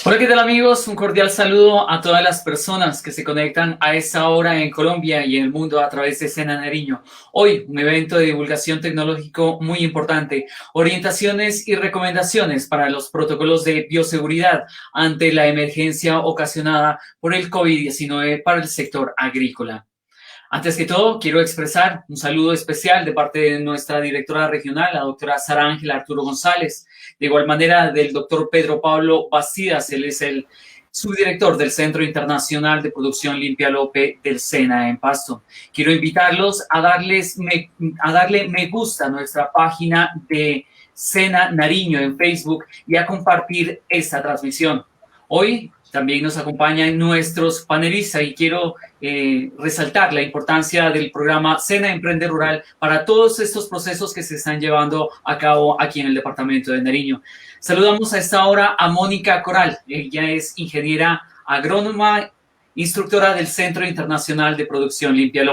Hola, ¿qué tal amigos? Un cordial saludo a todas las personas que se conectan a esta hora en Colombia y en el mundo a través de Sena Nariño. Hoy, un evento de divulgación tecnológico muy importante, orientaciones y recomendaciones para los protocolos de bioseguridad ante la emergencia ocasionada por el COVID-19 para el sector agrícola. Antes que todo, quiero expresar un saludo especial de parte de nuestra directora regional, la doctora Sara Ángela Arturo González. De igual manera, del doctor Pedro Pablo Bastidas, él es el subdirector del Centro Internacional de Producción Limpia Lope del SENA en Pasto. Quiero invitarlos a darle me gusta a nuestra página de SENA Nariño en Facebook y a compartir esta transmisión. Hoy también nos acompañan nuestros panelistas y quiero resaltar la importancia del programa SENA Emprende Rural para todos estos procesos que se están llevando a cabo aquí en el departamento de Nariño. Saludamos a esta hora a Mónica Coral. Ella es ingeniera agrónoma, instructora del Centro Internacional de Producción Limpia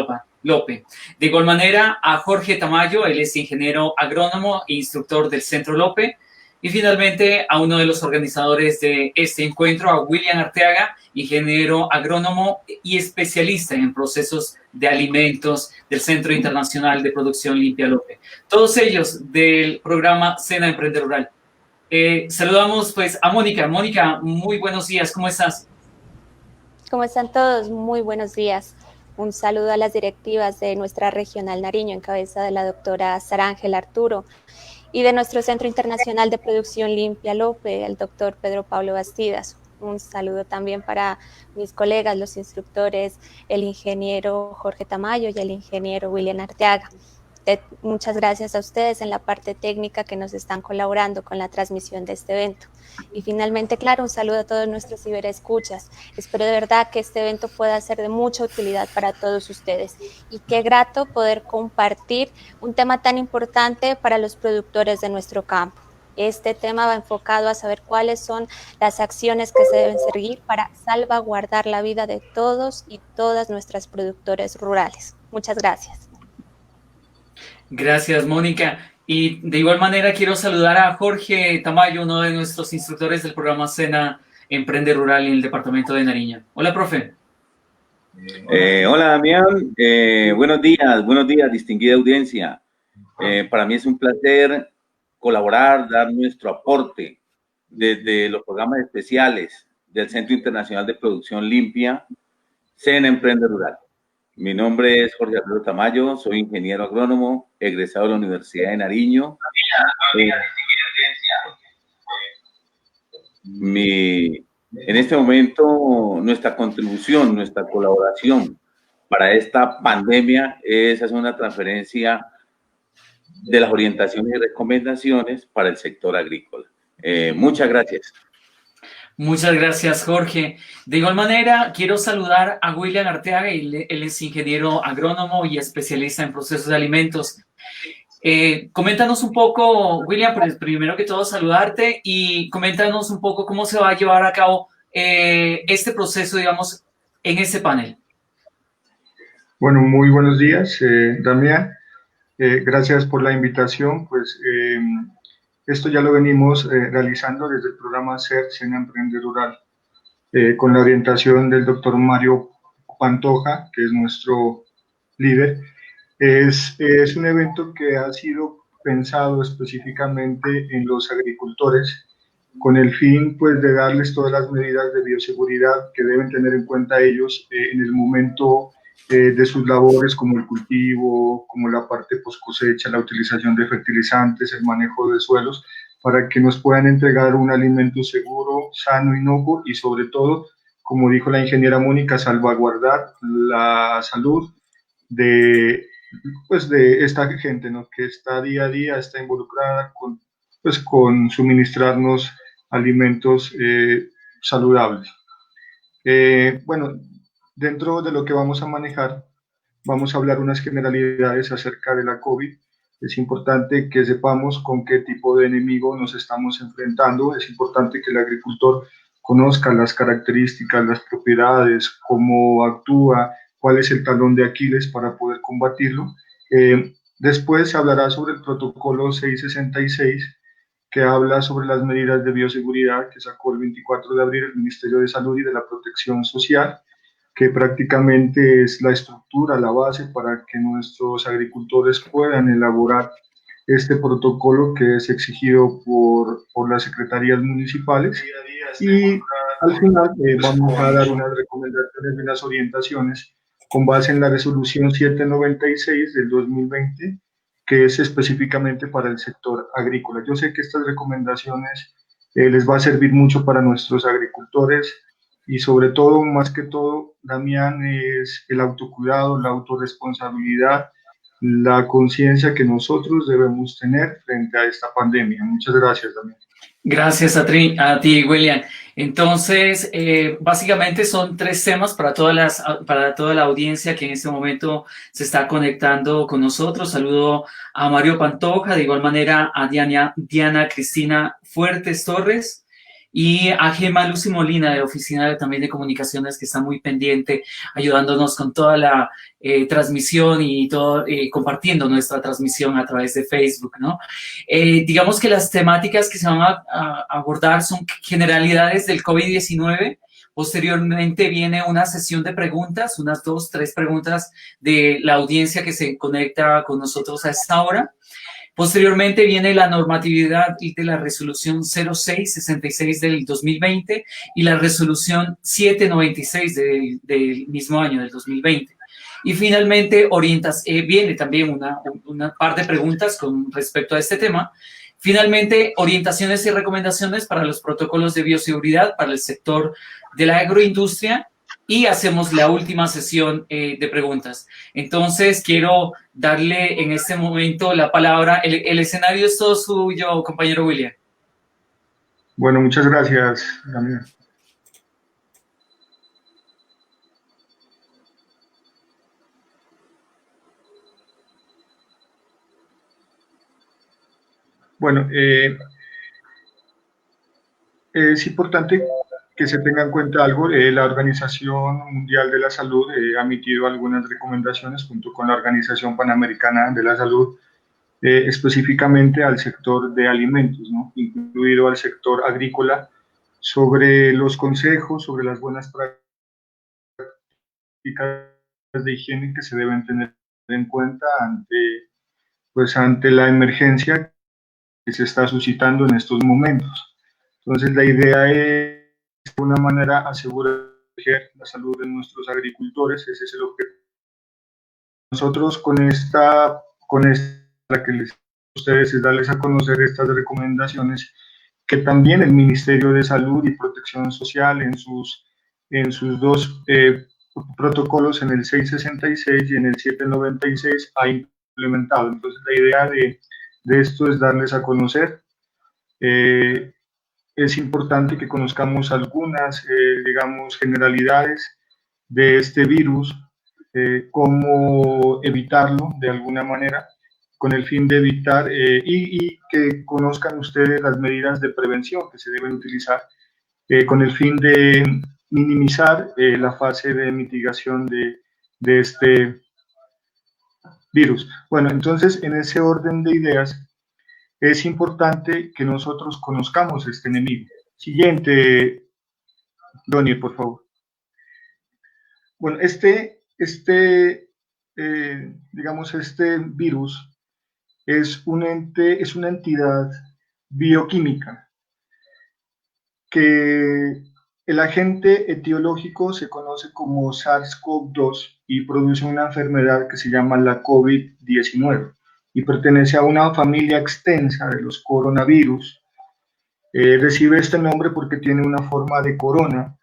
Lope. De igual manera, a Jorge Tamayo, él es ingeniero agrónomo e instructor del Centro Lope. Y finalmente a uno de los organizadores de este encuentro, a William Arteaga, ingeniero agrónomo y especialista en procesos de alimentos del Centro Internacional de Producción Limpia Lope. Todos ellos del programa SENA Emprende Rural. Saludamos pues a Mónica. Mónica, muy buenos días, ¿cómo estás? ¿Cómo están todos? Muy buenos días. Un saludo a las directivas de nuestra regional Nariño en cabeza de la doctora Sara Ángela Arturo y de nuestro Centro Internacional de Producción Limpia Lope, el doctor Pedro Pablo Bastidas. Un saludo también para mis colegas, los instructores, el ingeniero Jorge Tamayo y el ingeniero William Arteaga. Muchas gracias a ustedes en la parte técnica que nos están colaborando con la transmisión de este evento. Y finalmente, claro, un saludo a todos nuestros ciberescuchas. Espero de verdad que este evento pueda ser de mucha utilidad para todos ustedes. Y qué grato poder compartir un tema tan importante para los productores de nuestro campo. Este tema va enfocado a saber cuáles son las acciones que se deben seguir para salvaguardar la vida de todos y todas nuestras productores rurales. Muchas gracias. Gracias, Mónica. Y de igual manera quiero saludar a Jorge Tamayo, uno de nuestros instructores del programa SENA Emprende Rural en el departamento de Nariño. Hola, profe. Hola, Damián. Buenos días, distinguida audiencia. Para mí es un placer colaborar, dar nuestro aporte desde los programas especiales del Centro Internacional de Producción Limpia, SENA Emprende Rural. Mi nombre es Jorge Alfredo Tamayo, soy ingeniero agrónomo, egresado de la Universidad de Nariño. En este momento, nuestra contribución, nuestra colaboración para esta pandemia es hacer una transferencia de las orientaciones y recomendaciones para el sector agrícola. Muchas gracias. Muchas gracias, Jorge. De igual manera, quiero saludar a William Arteaga, él es ingeniero agrónomo y especialista en procesos de alimentos. Coméntanos un poco, William, pues primero que todo saludarte y coméntanos un poco cómo se va a llevar a cabo este proceso, digamos, en este panel. Bueno, muy buenos días, Damián. Gracias por la invitación. Pues esto ya lo venimos realizando desde el programa SENA Emprende Rural, con la orientación del doctor Mario Pantoja, que es nuestro líder. Es un evento que ha sido pensado específicamente en los agricultores con el fin pues, de darles todas las medidas de bioseguridad que deben tener en cuenta ellos en el momento de sus labores, como el cultivo, como la parte post cosecha, la utilización de fertilizantes, el manejo de suelos, para que nos puedan entregar un alimento seguro, sano, inocuo y sobre todo, como dijo la ingeniera Mónica, salvaguardar la salud de esta gente, ¿no? Que está día a día, está involucrada con suministrarnos alimentos saludables. Bueno, dentro de lo que vamos a manejar, vamos a hablar unas generalidades acerca de la COVID. Es importante que sepamos con qué tipo de enemigo nos estamos enfrentando. Es importante que el agricultor conozca las características, las propiedades, cómo actúa, cuál es el talón de Aquiles para poder combatirlo. Después se hablará sobre el protocolo 666, que habla sobre las medidas de bioseguridad que sacó el 24 de abril el Ministerio de Salud y de la Protección Social, que prácticamente es la estructura, la base para que nuestros agricultores puedan elaborar este protocolo que es exigido por las secretarías municipales. Y al final vamos a dar unas recomendaciones y unas orientaciones con base en la resolución 796 del 2020, que es específicamente para el sector agrícola. Yo sé que estas recomendaciones les va a servir mucho para nuestros agricultores y sobre todo, más que todo, Damián, es el autocuidado, la autorresponsabilidad, la conciencia que nosotros debemos tener frente a esta pandemia. Muchas gracias, Damián. Gracias a ti, William. Entonces, básicamente son 3 temas para toda la audiencia que en este momento se está conectando con nosotros. Saludo a Mario Pantoja, de igual manera a Diana Cristina Fuertes Torres y a Gemma Lucy Molina de la Oficina también de Comunicaciones, que está muy pendiente, ayudándonos con toda la transmisión y todo, compartiendo nuestra transmisión a través de Facebook, ¿no? Digamos que las temáticas que se van a abordar son generalidades del COVID-19. Posteriormente viene una sesión de preguntas, unas 2, 3 preguntas de la audiencia que se conecta con nosotros a esta hora. Posteriormente viene la normatividad de la resolución 0666 del 2020 y la resolución 796 del mismo año, del 2020. Y finalmente viene también una par de preguntas con respecto a este tema. Finalmente, orientaciones y recomendaciones para los protocolos de bioseguridad para el sector de la agroindustria, y hacemos la última sesión de preguntas. Entonces, quiero darle en este momento la palabra. El escenario es todo suyo, compañero William. Bueno, muchas gracias, Damián. Bueno, es importante que se tenga en cuenta algo. La Organización Mundial de la Salud ha emitido algunas recomendaciones junto con la Organización Panamericana de la Salud, específicamente al sector de alimentos, ¿no?, incluido al sector agrícola, sobre los consejos, sobre las buenas prácticas de higiene que se deben tener en cuenta ante la emergencia que se está suscitando en estos momentos. Entonces, la idea es, de alguna manera, asegurar la salud de nuestros agricultores. Ese es el objetivo. Nosotros con esta que les ustedes es darles a conocer estas recomendaciones, que también el Ministerio de Salud y Protección Social en sus 2 protocolos, en el 666 y en el 796, ha implementado. Entonces, la idea de esto es darles a conocer. Es importante que conozcamos algunas, digamos, generalidades de este virus, cómo evitarlo de alguna manera, con el fin de evitar y que conozcan ustedes las medidas de prevención que se deben utilizar con el fin de minimizar la fase de mitigación de este virus. Bueno, entonces, en ese orden de ideas, es importante que nosotros conozcamos este enemigo. Siguiente, Donnie, por favor. Bueno, digamos, este virus es una entidad bioquímica que el agente etiológico se conoce como SARS-CoV-2 y produce una enfermedad que se llama la COVID-19 y pertenece a una familia extensa de los coronavirus. Recibe este nombre porque tiene una forma de corona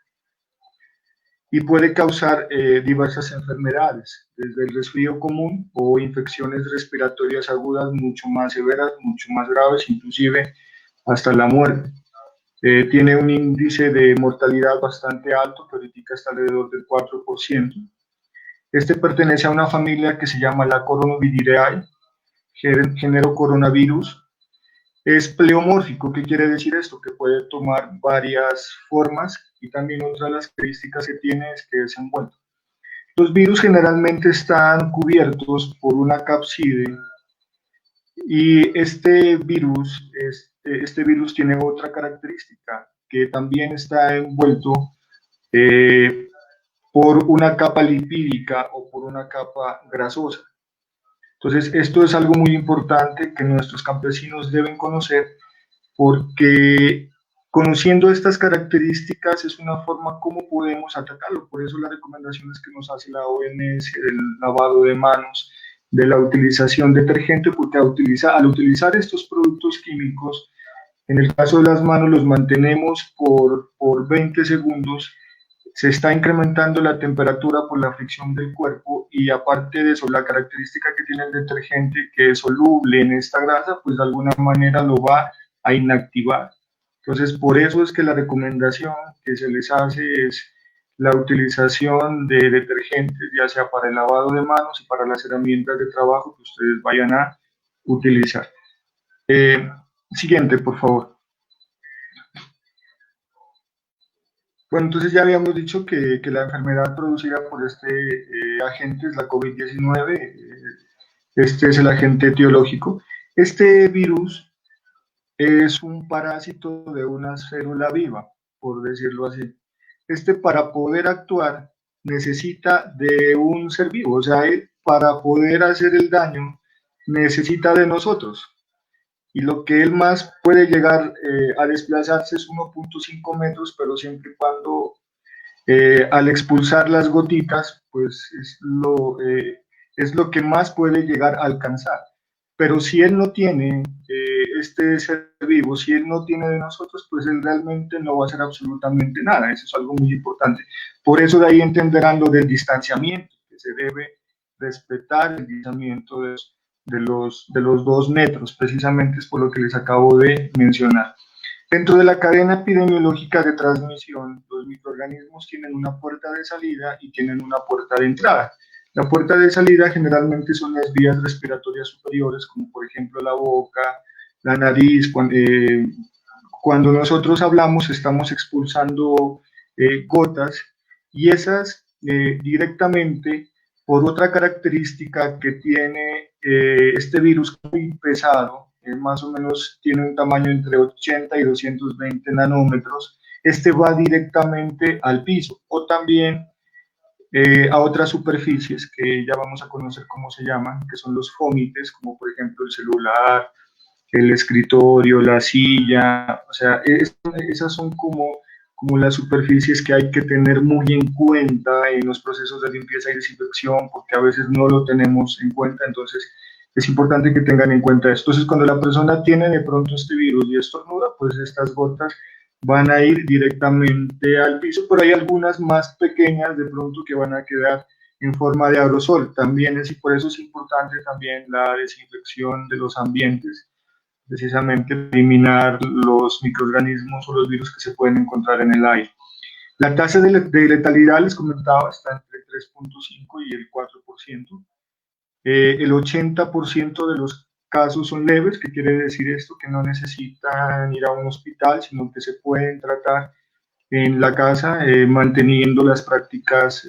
y puede causar diversas enfermedades, desde el resfrío común o infecciones respiratorias agudas mucho más severas, mucho más graves, inclusive hasta la muerte. Tiene un índice de mortalidad bastante alto, que ahorita está alrededor del 4%. Este pertenece a una familia que se llama la Coronaviridae, género coronavirus. Es pleomórfico. ¿Qué quiere decir esto? Que puede tomar varias formas, y también otra de las características que tiene es que es envuelto. Los virus generalmente están cubiertos por una cápside, y este virus este virus tiene otra característica, que también está envuelto por una capa lipídica o por una capa grasosa. Entonces, esto es algo muy importante que nuestros campesinos deben conocer, porque conociendo estas características es una forma como podemos atacarlo. Por eso las recomendaciones que nos hace la OMS, el lavado de manos, de la utilización de detergente, porque al utilizar estos productos químicos, en el caso de las manos los mantenemos por 20 segundos, se está incrementando la temperatura por la fricción del cuerpo, y aparte de eso, la característica que tiene el detergente, que es soluble en esta grasa, pues de alguna manera lo va a inactivar. Entonces, por eso es que la recomendación que se les hace es la utilización de detergentes, ya sea para el lavado de manos y para las herramientas de trabajo que ustedes vayan a utilizar. Siguiente, por favor. Bueno, entonces ya habíamos dicho que la enfermedad producida por este agente es la COVID-19. Este es el agente etiológico. Este virus es un parásito de una célula viva, por decirlo así. Para poder actuar necesita de un ser vivo, o sea, para poder hacer el daño necesita de nosotros. Y lo que él más puede llegar a desplazarse es 1.5 metros, pero siempre y cuando al expulsar las gotitas, pues es lo que más puede llegar a alcanzar. Pero si él no tiene este ser vivo, si él no tiene de nosotros, pues él realmente no va a hacer absolutamente nada. Eso es algo muy importante. Por eso de ahí entenderán lo del distanciamiento, que se debe respetar el distanciamiento de los 2 metros, precisamente es por lo que les acabo de mencionar. Dentro de la cadena epidemiológica de transmisión, los microorganismos tienen una puerta de salida y tienen una puerta de entrada. La puerta de salida generalmente son las vías respiratorias superiores, como por ejemplo la boca, la nariz. Cuando nosotros hablamos estamos expulsando gotas, y esas directamente, por otra característica que tiene este virus muy pesado, más o menos tiene un tamaño entre 80 y 220 nanómetros, va directamente al piso, o también a otras superficies que ya vamos a conocer cómo se llaman, que son los fómites, como por ejemplo el celular, el escritorio, la silla. O sea, esas son como las superficies que hay que tener muy en cuenta en los procesos de limpieza y desinfección, porque a veces no lo tenemos en cuenta. Entonces es importante que tengan en cuenta esto. Entonces, cuando la persona tiene de pronto este virus y estornuda, pues estas gotas van a ir directamente al piso, pero hay algunas más pequeñas de pronto que van a quedar en forma de aerosol. También por eso es importante también la desinfección de los ambientes, precisamente eliminar los microorganismos o los virus que se pueden encontrar en el aire. La tasa de letalidad, les comentaba, está entre 3.5 y el 4%. El 80% de los casos son leves. ¿Qué quiere decir esto? Que no necesitan ir a un hospital, sino que se pueden tratar en la casa, manteniendo las prácticas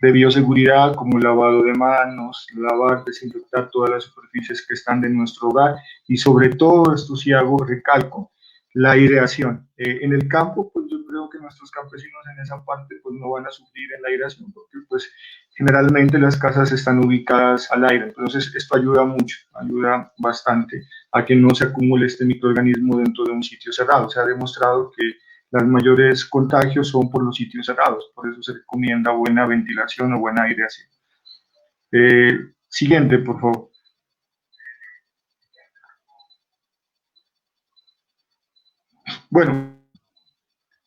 de bioseguridad, como lavado de manos, lavar, desinfectar todas las superficies que están de nuestro hogar, y sobre todo, esto sí recalco, la aireación. En el campo, pues yo creo que nuestros campesinos en esa parte pues no van a sufrir en la aireación, porque pues generalmente las casas están ubicadas al aire. Entonces esto ayuda mucho, ayuda bastante a que no se acumule este microorganismo dentro de un sitio cerrado. Se ha demostrado que los mayores contagios son por los sitios cerrados, por eso se recomienda buena ventilación o buena aireación. Siguiente, por favor. Bueno,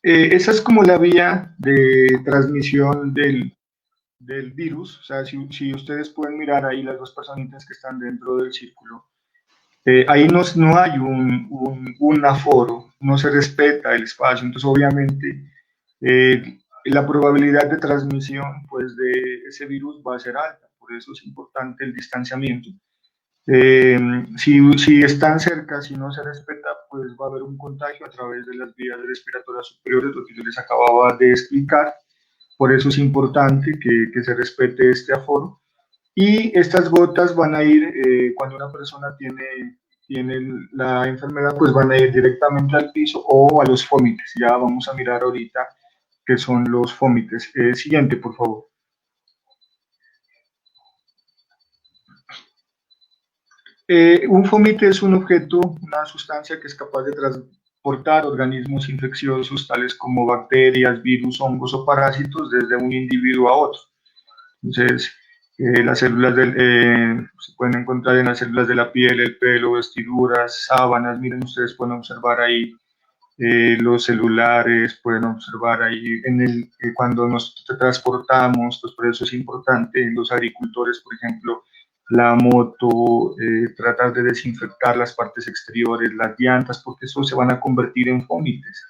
esa es como la vía de transmisión del virus. O sea, si ustedes pueden mirar ahí las dos personitas que están dentro del círculo, ahí no hay un aforo, no se respeta el espacio. Entonces, obviamente, la probabilidad de transmisión pues, de ese virus va a ser alta. Por eso es importante el distanciamiento. Si están cerca, si no se respeta, pues va a haber un contagio a través de las vías respiratorias superiores, lo que yo les acababa de explicar. Por eso es importante que se respete este aforo. Y estas gotas van a ir, cuando una persona tiene tienen la enfermedad, pues van a ir directamente al piso o a los fómites. Ya vamos a mirar ahorita qué son los fómites. Siguiente, por favor. Un fómite es un objeto, una sustancia que es capaz de transportar organismos infecciosos tales como bacterias, virus, hongos o parásitos desde un individuo a otro. Entonces, las células se pueden encontrar en las células de la piel, el pelo, vestiduras, sábanas. Miren, ustedes pueden observar ahí los celulares, pueden observar ahí cuando nos transportamos, pues por eso es importante los agricultores, por ejemplo, la moto, tratar de desinfectar las partes exteriores, las llantas, porque eso se van a convertir en fómites.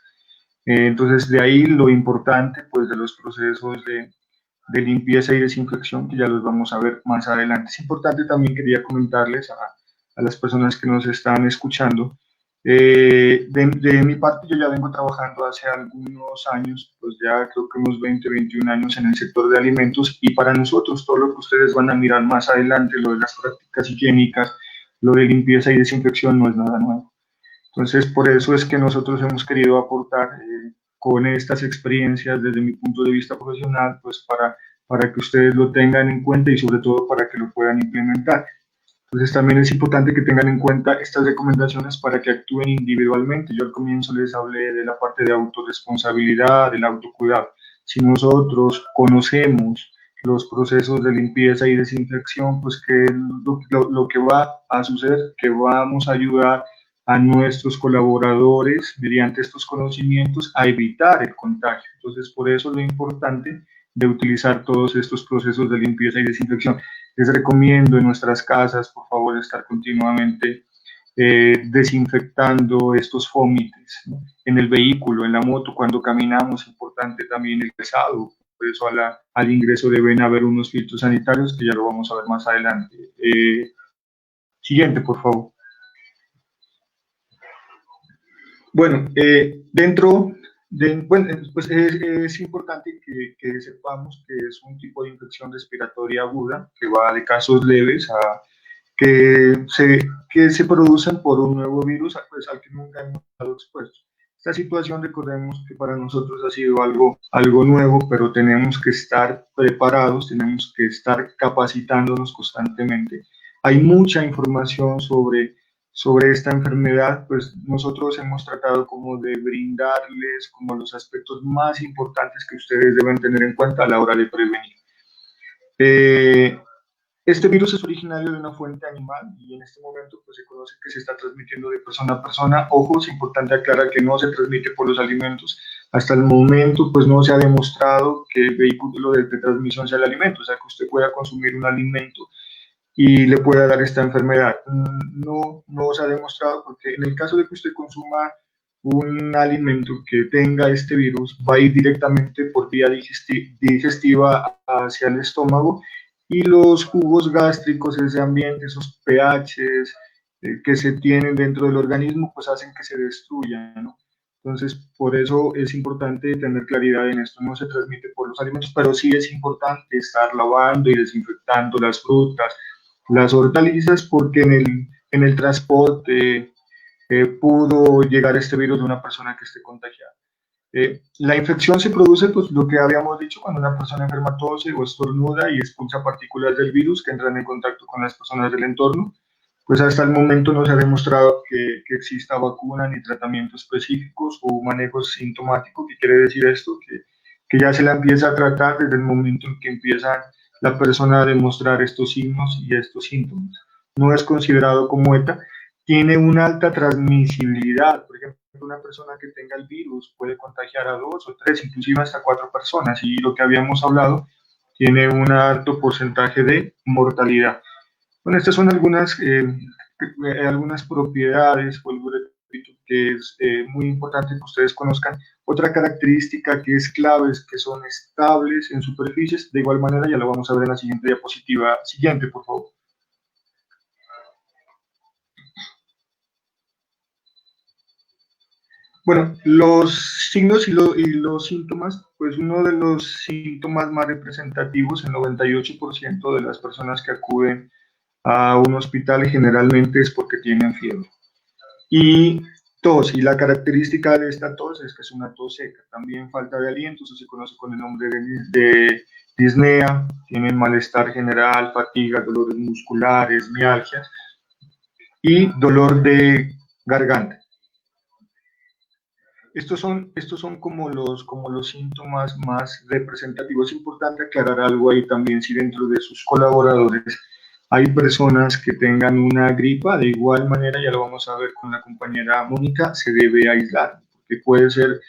Entonces, de ahí lo importante, pues, de los procesos de limpieza y desinfección, que ya los vamos a ver más adelante. Es importante también, quería comentarles a las personas que nos están escuchando, de mi parte yo ya vengo trabajando hace algunos años, pues ya creo que unos 20, 21 años en el sector de alimentos, y para nosotros todo lo que ustedes van a mirar más adelante, lo de las prácticas higiénicas, lo de limpieza y desinfección no es nada nuevo. Entonces por eso es que nosotros hemos querido aportar con estas experiencias desde mi punto de vista profesional, pues para que ustedes lo tengan en cuenta y sobre todo para que lo puedan implementar. Entonces también es importante que tengan en cuenta estas recomendaciones para que actúen individualmente. Yo al comienzo les hablé de la parte de autorresponsabilidad, del autocuidado. Si nosotros conocemos los procesos de limpieza y desinfección, pues que lo que va a suceder, que vamos a ayudar a nuestros colaboradores mediante estos conocimientos a evitar el contagio. Entonces, por eso lo importante de utilizar todos estos procesos de limpieza y desinfección. Les recomiendo en nuestras casas, por favor, estar continuamente desinfectando estos fómites, ¿no? En el vehículo, en la moto, cuando caminamos, importante también el pesado. Por eso al ingreso deben haber unos filtros sanitarios, que ya lo vamos a ver más adelante. Siguiente, por favor. Bueno, pues es importante que sepamos que es un tipo de infección respiratoria aguda que va de casos leves a que se producen por un nuevo virus, pues, al que nunca hemos estado expuestos. Esta situación, recordemos que para nosotros ha sido algo nuevo, pero tenemos que estar preparados, tenemos que estar capacitándonos constantemente. Hay mucha información sobre esta enfermedad, pues nosotros hemos tratado como de brindarles como los aspectos más importantes que ustedes deben tener en cuenta a la hora de prevenir. Este virus es originario de una fuente animal y en este momento pues se conoce que se está transmitiendo de persona a persona. Ojo, es importante aclarar que no se transmite por los alimentos. Hasta el momento pues no se ha demostrado que el vehículo de transmisión sea el alimento, o sea que usted pueda consumir un alimento y le pueda dar esta enfermedad. No se ha demostrado, porque en el caso de que usted consuma un alimento que tenga este virus, va a ir directamente por vía digestiva hacia el estómago, y los jugos gástricos, ese ambiente, esos pHs que se tienen dentro del organismo, pues hacen que se destruyan, ¿no? Entonces, por eso es importante tener claridad en esto. No se transmite por los alimentos, pero sí es importante estar lavando y desinfectando las frutas, las hortalizas, porque en el transporte pudo llegar este virus de una persona que esté contagiada. La infección se produce, pues lo que habíamos dicho, cuando una persona enferma tose o estornuda y expulsa partículas del virus que entran en contacto con las personas del entorno. Pues hasta el momento no se ha demostrado que exista vacuna ni tratamiento específicos o manejo sintomático. ¿Qué quiere decir esto? Que ya se la empieza a tratar desde el momento en que empieza la persona a demostrar estos signos y estos síntomas. No es considerado como ETA, tiene una alta transmisibilidad. Por ejemplo, una persona que tenga el virus puede contagiar a 2 o 3, inclusive hasta 4 personas, y lo que habíamos hablado, tiene un alto porcentaje de mortalidad. Bueno, estas son algunas propiedades, que es muy importante que ustedes conozcan. Otra característica que es clave es que son estables en superficies. De igual manera, ya lo vamos a ver en la siguiente diapositiva. Siguiente, por favor. Bueno, los signos y los síntomas, pues uno de los síntomas más representativos, el 98% de las personas que acuden a un hospital generalmente es porque tienen fiebre. Y tos, y la característica de esta tos es que es una tos seca. También falta de aliento, eso se conoce con el nombre de disnea, tienen malestar general, fatiga, dolores musculares, mialgias y dolor de garganta. Estos son como los síntomas más representativos. Es importante aclarar algo ahí también, si dentro de sus colaboradores hay personas que tengan una gripa, de igual manera, ya lo vamos a ver con la compañera Mónica, se debe aislar, porque puede ser,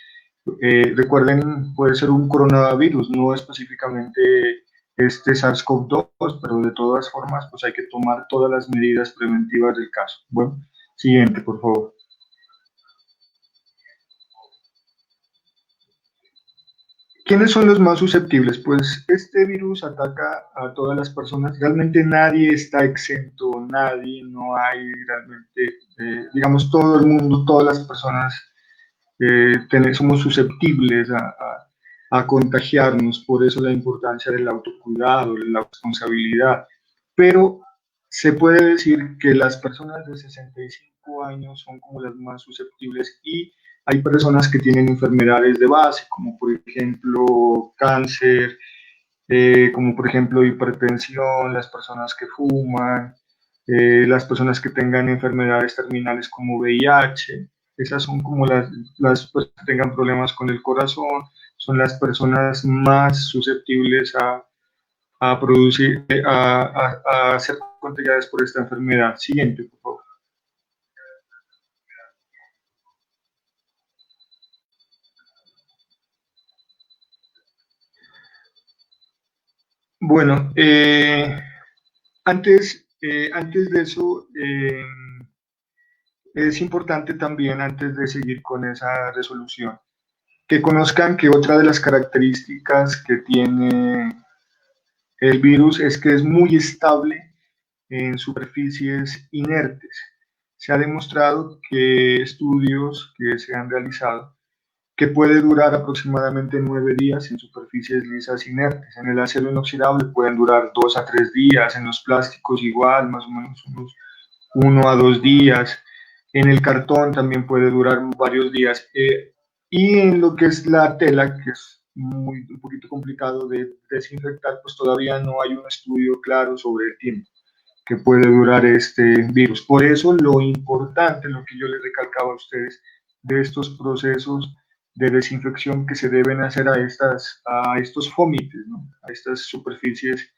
recuerden, puede ser un coronavirus, no específicamente este SARS-CoV-2, pero de todas formas, pues hay que tomar todas las medidas preventivas del caso. Bueno, siguiente, por favor. ¿Quiénes son los más susceptibles? Pues este virus ataca a todas las personas. Realmente nadie está exento, nadie, no hay realmente, digamos, todo el mundo, todas las personas somos susceptibles a contagiarnos. Por eso la importancia del autocuidado, de la responsabilidad. Pero se puede decir que las personas de 65 años son como las más susceptibles y hay personas que tienen enfermedades de base, como por ejemplo cáncer, como por ejemplo hipertensión, las personas que fuman, las personas que tengan enfermedades terminales como VIH. Esas son como las personas que tengan problemas con el corazón, son las personas más susceptibles a producir, a ser contagiadas por esta enfermedad. Siguiente, por favor. Bueno, antes de eso, es importante también, antes de seguir con esa resolución, que conozcan que otra de las características que tiene el virus es que es muy estable en superficies inertes. Se ha demostrado que estudios que se han realizado que puede durar aproximadamente 9 días en superficies lisas inertes. En el acero inoxidable pueden durar 2 a 3 días, en los plásticos igual, más o menos unos 1 a 2 días. En el cartón también puede durar varios días. Y en lo que es la tela, que es un poquito complicado de desinfectar, pues todavía no hay un estudio claro sobre el tiempo que puede durar este virus. Por eso lo importante, lo que yo les recalcaba a ustedes, de estos procesos de desinfección que se deben hacer a estos fomites, ¿no? A estas superficies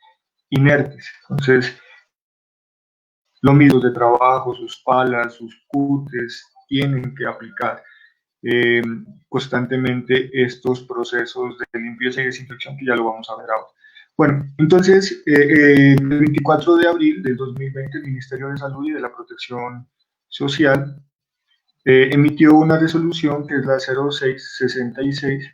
inertes. Entonces, lo mismo de trabajo, sus palas, sus cútes, tienen que aplicar eh, constantemente estos procesos de limpieza y desinfección que ya lo vamos a ver ahora. Bueno, entonces, el 24 de abril del 2020, el Ministerio de Salud y de la Protección Social emitió una resolución que es la 0666,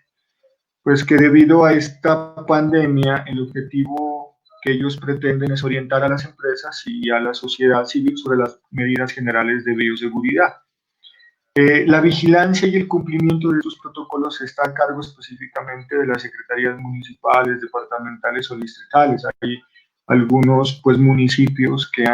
pues que debido a esta pandemia, el objetivo que ellos pretenden es orientar a las empresas y a la sociedad civil sobre las medidas generales de bioseguridad. La vigilancia y el cumplimiento de estos protocolos está a cargo específicamente de las secretarías municipales, departamentales o distritales. Hay algunos pues, municipios que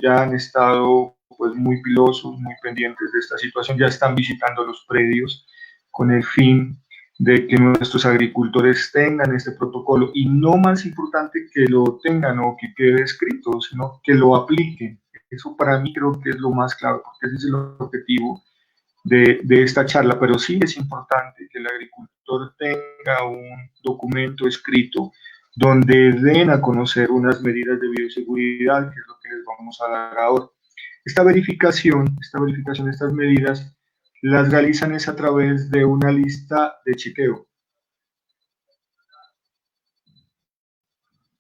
ya han estado pues, muy pilosos, muy pendientes de esta situación, ya están visitando los predios con el fin de que nuestros agricultores tengan este protocolo y no más importante que lo tengan o que quede escrito, sino que lo apliquen. Eso para mí creo que es lo más clave, porque ese es el objetivo de esta charla, pero sí es importante que el agricultor tenga un documento escrito donde den a conocer unas medidas de bioseguridad, que es lo que les vamos a dar ahora. Esta verificación, estas medidas, las realizan es a través de una lista de chequeo.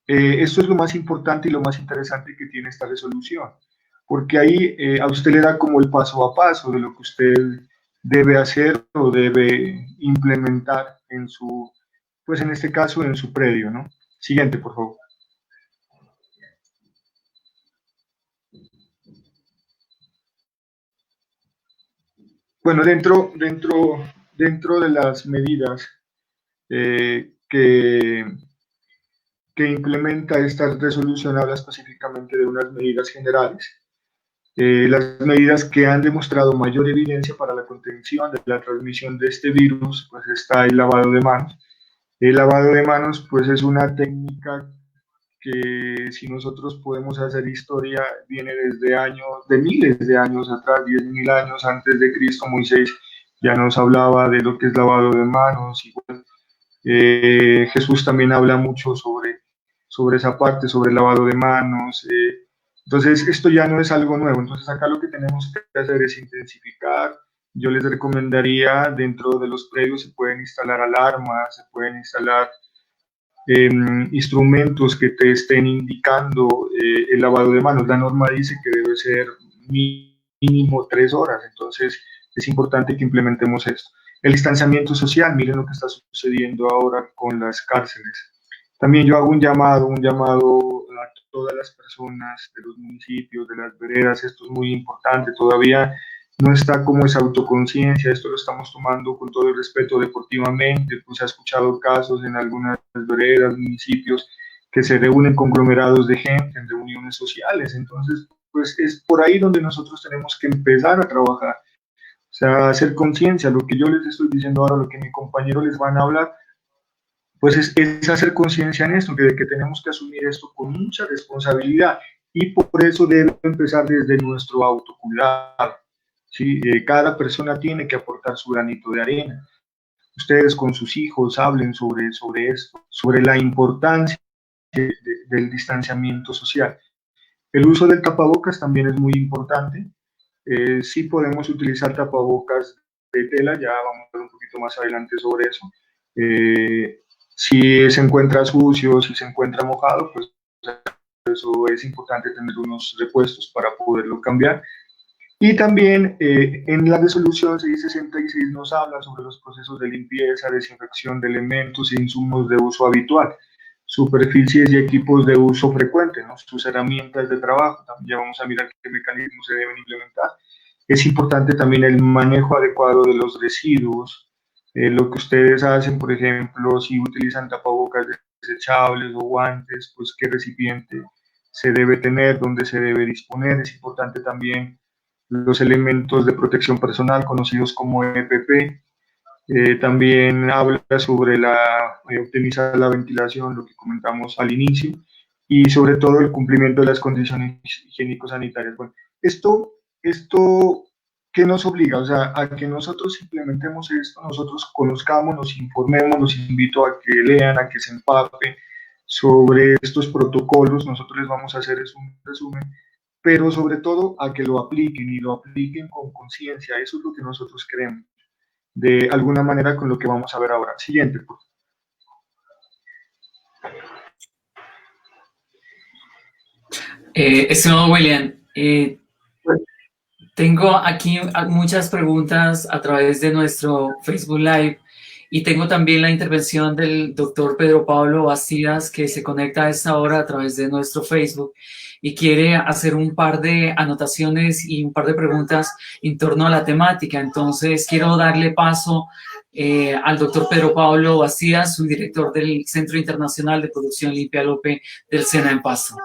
Esto es lo más importante y lo más interesante que tiene esta resolución, porque ahí a usted le da como el paso a paso de lo que usted debe hacer o debe implementar en su, pues en este caso, en su predio, ¿no? Siguiente, por favor. Bueno, dentro de las medidas que que implementa esta resolución habla específicamente de unas medidas generales. Las medidas que han demostrado mayor evidencia para la contención de la transmisión de este virus, pues está el lavado de manos. El lavado de manos, pues es una técnica que si nosotros podemos hacer historia, viene desde años, de miles de años atrás, 10.000 años antes de Cristo. Moisés ya nos hablaba de lo que es lavado de manos. Igual, Jesús también habla mucho sobre esa parte, sobre el lavado de manos. Entonces, esto ya no es algo nuevo. Entonces, acá lo que tenemos que hacer es intensificar. Yo les recomendaría, dentro de los predios se pueden instalar alarmas, se pueden instalar instrumentos que te estén indicando el lavado de manos. La norma dice que debe ser mínimo 3 horas, entonces es importante que implementemos esto. El distanciamiento social, miren lo que está sucediendo ahora con las cárceles. También yo hago un llamado a todas las personas de los municipios, de las veredas. Esto es muy importante, todavía no está como esa autoconciencia. Esto lo estamos tomando con todo el respeto deportivamente, pues se ha escuchado casos en algunas veredas, municipios, que se reúnen conglomerados de gente en reuniones sociales. Entonces, pues es por ahí donde nosotros tenemos que empezar a trabajar. O sea, hacer conciencia, lo que yo les estoy diciendo ahora, lo que mis compañeros les van a hablar, pues es hacer conciencia en esto, de que tenemos que asumir esto con mucha responsabilidad, y por eso debe empezar desde nuestro autocuidado. ¿Sí? Cada persona tiene que aportar su granito de arena. Ustedes con sus hijos hablen sobre esto, sobre la importancia del distanciamiento social. El uso del tapabocas también es muy importante. Sí podemos utilizar tapabocas de tela, ya vamos a ver un poquito más adelante sobre eso. Si se encuentra sucio, si se encuentra mojado, pues eso es importante tener unos repuestos para poderlo cambiar. Y también en la resolución 666 nos habla sobre los procesos de limpieza, desinfección de elementos e insumos de uso habitual, superficies y equipos de uso frecuente, ¿no? Sus herramientas de trabajo. También ya vamos a mirar qué mecanismos se deben implementar. Es importante también el manejo adecuado de los residuos. Lo que ustedes hacen, por ejemplo, si utilizan tapabocas desechables o guantes, pues qué recipiente se debe tener, dónde se debe disponer. Es importante también los elementos de protección personal conocidos como EPP. También habla sobre optimizar la ventilación, lo que comentamos al inicio, y sobre todo el cumplimiento de las condiciones higiénico-sanitarias. Bueno, esto ¿qué nos obliga? O sea, a que nosotros implementemos esto, nosotros conozcamos, nos informemos. Los invito a que lean, a que se empapen sobre estos protocolos. Nosotros les vamos a hacer un resumen, pero sobre todo a que lo apliquen, y lo apliquen con conciencia. Eso es lo que nosotros queremos, de alguna manera, con lo que vamos a ver ahora. Siguiente, por favor. Estimado William, tengo aquí muchas preguntas a través de nuestro Facebook Live, y tengo también la intervención del doctor Pedro Pablo Bastidas, que se conecta a esta hora a través de nuestro Facebook y quiere hacer un par de anotaciones y un par de preguntas en torno a la temática. Entonces quiero darle paso al doctor Pedro Pablo Bastidas, subdirector del Centro Internacional de Producción Limpia Lope del SENA en Pasto.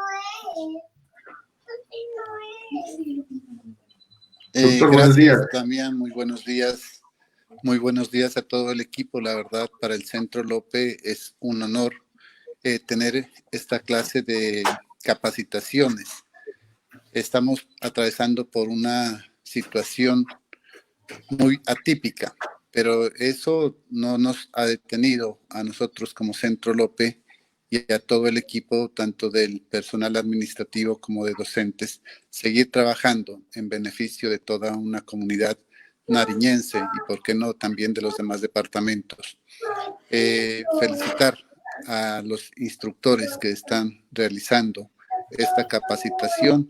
Doctor, buenos días. Damián, muy buenos días. Muy buenos días a todo el equipo. La verdad, para el Centro Lope es un honor tener esta clase de capacitaciones. Estamos atravesando por una situación muy atípica, pero eso no nos ha detenido a nosotros como Centro Lope y a todo el equipo, tanto del personal administrativo como de docentes, seguir trabajando en beneficio de toda una comunidad nariñense y, por qué no, también de los demás departamentos. Felicitar a los instructores que están realizando esta capacitación,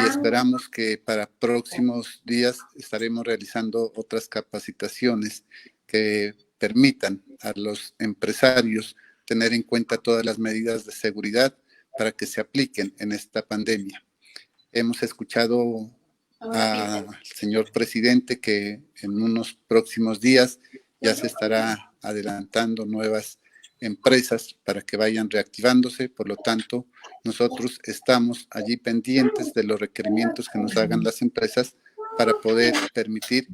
y esperamos que para próximos días estaremos realizando otras capacitaciones que permitan a los empresarios tener en cuenta todas las medidas de seguridad para que se apliquen en esta pandemia. Hemos escuchado al señor presidente que en unos próximos días ya se estará adelantando nuevas empresas para que vayan reactivándose. Por lo tanto, nosotros estamos allí pendientes de los requerimientos que nos hagan las empresas para poder permitir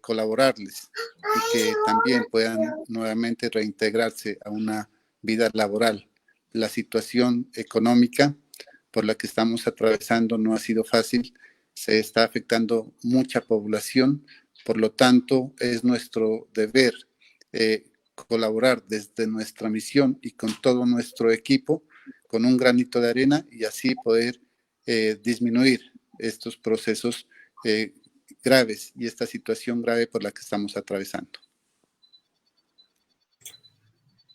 colaborarles y que también puedan nuevamente reintegrarse a una vida laboral. La situación económica por la que estamos atravesando no ha sido fácil, se está afectando mucha población, por lo tanto es nuestro deber colaborar desde nuestra misión y con todo nuestro equipo, con un granito de arena y así poder disminuir estos procesos graves y esta situación grave por la que estamos atravesando.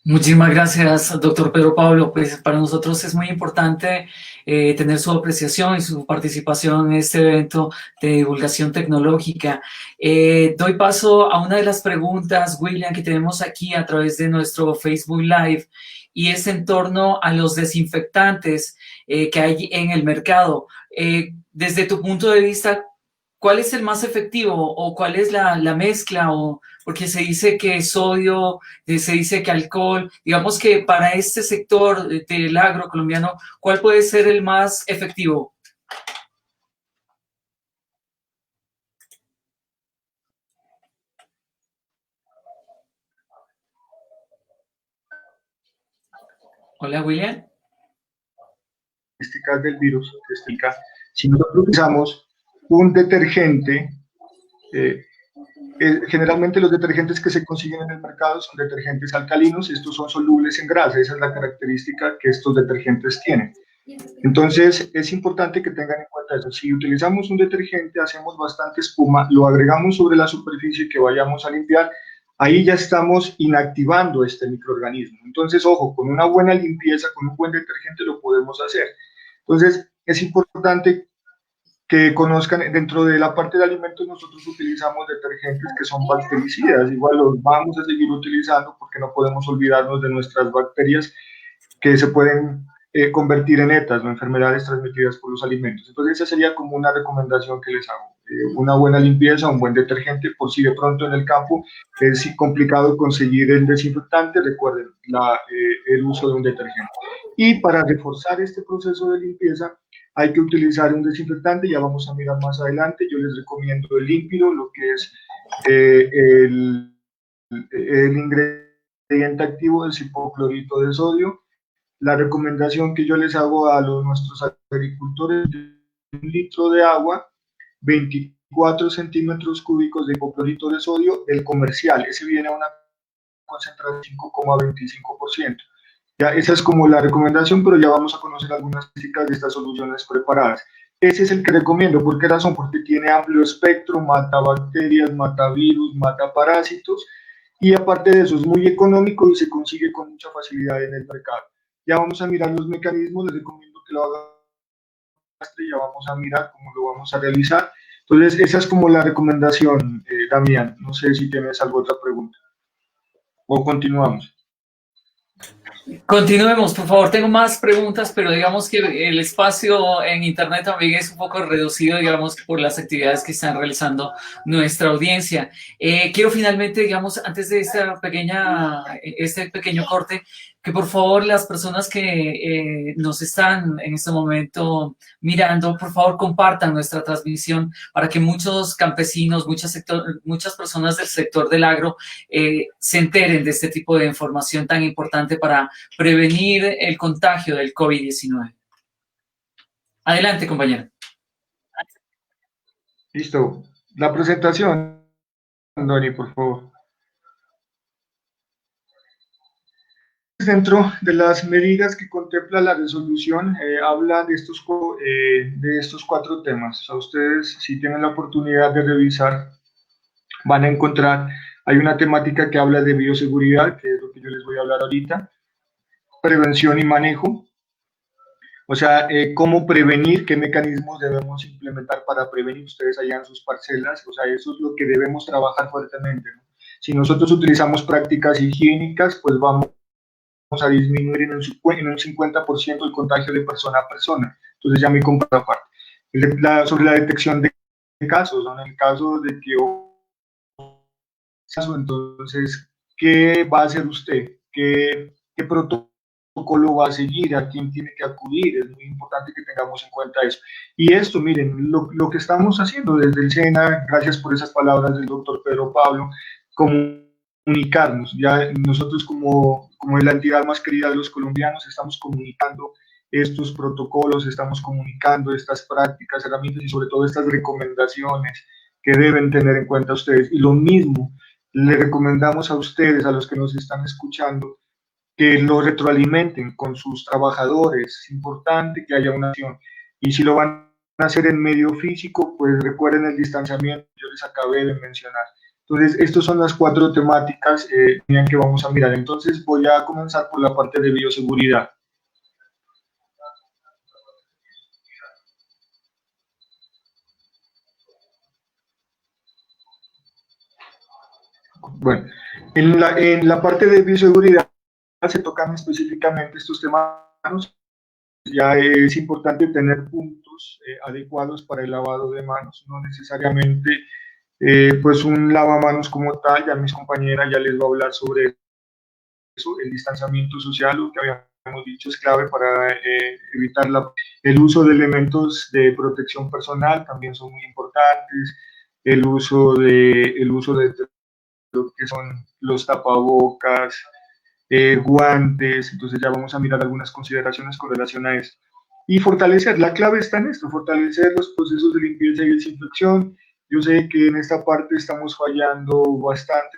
Muchísimas gracias, doctor Pedro Pablo. Pues para nosotros es muy importante tener su apreciación y su participación en este evento de divulgación tecnológica. Doy paso a una de las preguntas, William, que tenemos aquí a través de nuestro Facebook Live, y es en torno a los desinfectantes que hay en el mercado. Desde tu punto de vista, ¿cuál es el más efectivo o cuál es la mezcla? Porque se dice que sodio, se dice que alcohol, digamos que para este sector del agro colombiano, ¿cuál puede ser el más efectivo? Hola, William. Del virus, si nosotros utilizamos un detergente, generalmente los detergentes que se consiguen en el mercado son detergentes alcalinos, estos son solubles en grasa, esa es la característica que estos detergentes tienen. Entonces es importante que tengan en cuenta eso. Si utilizamos un detergente, hacemos bastante espuma, lo agregamos sobre la superficie que vayamos a limpiar, ahí ya estamos inactivando este microorganismo. Entonces, ojo, con una buena limpieza, con un buen detergente lo podemos hacer. Entonces, es importante que conozcan, dentro de la parte de alimentos nosotros utilizamos detergentes que son bactericidas, igual los vamos a seguir utilizando porque no podemos olvidarnos de nuestras bacterias que se pueden convertir en ETAs, ¿no? Enfermedades transmitidas por los alimentos. Entonces esa sería como una recomendación que les hago, una buena limpieza, un buen detergente, por si de pronto en el campo es complicado conseguir el desinfectante, recuerden el uso de un detergente. Y para reforzar este proceso de limpieza hay que utilizar un desinfectante, ya vamos a mirar más adelante, yo les recomiendo el límpido, lo que es el ingrediente activo del hipoclorito de sodio. La recomendación que yo les hago a nuestros agricultores es 1 litro de agua, 24 centímetros cúbicos de hipoclorito de sodio, el comercial, ese viene a una concentración de 5,25%. Ya, esa es como la recomendación, pero ya vamos a conocer algunas físicas de estas soluciones preparadas. Ese es el que recomiendo. ¿Por qué razón? Porque tiene amplio espectro, mata bacterias, mata virus, mata parásitos, y aparte de eso es muy económico y se consigue con mucha facilidad en el mercado. Ya vamos a mirar los mecanismos, les recomiendo que lo hagan, ya vamos a mirar cómo lo vamos a realizar. Entonces, esa es como la recomendación, Damián. No sé si tienes alguna otra pregunta. O continuamos. Continuemos, por favor. Tengo más preguntas, pero digamos que el espacio en Internet también es un poco reducido, digamos, por las actividades que están realizando nuestra audiencia. Quiero finalmente, digamos, antes de este pequeño corte, que por favor las personas que nos están en este momento mirando, por favor compartan nuestra transmisión para que muchos campesinos, muchas personas del sector del agro se enteren de este tipo de información tan importante para prevenir el contagio del COVID-19. Adelante, compañero. Listo. La presentación, Doni, por favor. Dentro de las medidas que contempla la resolución, habla de estos 4 temas. O sea, ustedes, si tienen la oportunidad de revisar, van a encontrar, hay una temática que habla de bioseguridad, que es lo que yo les voy a hablar ahorita, prevención y manejo, o sea, cómo prevenir, qué mecanismos debemos implementar para prevenir ustedes allá en sus parcelas, o sea, eso es lo que debemos trabajar fuertemente, ¿no? Si nosotros utilizamos prácticas higiénicas, pues vamos a disminuir en un 50% el contagio de persona a persona. Entonces ya me compro aparte. Sobre la detección de casos, ¿no? En el caso de que entonces, ¿qué va a hacer usted? qué protocolo va a seguir, a quién tiene que acudir. Es muy importante que tengamos en cuenta eso. Y esto, miren, lo que estamos haciendo desde el SENA, gracias por esas palabras del doctor Pedro Pablo, comunicarnos. Ya nosotros como la entidad más querida de los colombianos estamos comunicando estos protocolos, estamos comunicando estas prácticas, herramientas y sobre todo estas recomendaciones que deben tener en cuenta ustedes. Y lo mismo le recomendamos a ustedes, a los que nos están escuchando, que lo retroalimenten con sus trabajadores. Es importante que haya una acción. Y si lo van a hacer en medio físico, pues recuerden el distanciamiento que yo les acabé de mencionar. Entonces, estas son las 4 temáticas que vamos a mirar. Entonces, voy a comenzar por la parte de bioseguridad. Bueno, en la parte de bioseguridad se tocan específicamente estos temas. Ya es importante tener puntos adecuados para el lavado de manos, no necesariamente pues un lavamanos como tal. Ya mis compañeras ya les va a hablar sobre eso. El distanciamiento social, lo que habíamos dicho, es clave para evitar el uso de elementos de protección personal, también son muy importantes. El uso de lo que son los tapabocas, guantes. Entonces ya vamos a mirar algunas consideraciones con relación a esto. Y fortalecer, la clave está en esto, fortalecer los procesos de limpieza y desinfección. Yo sé que en esta parte estamos fallando bastante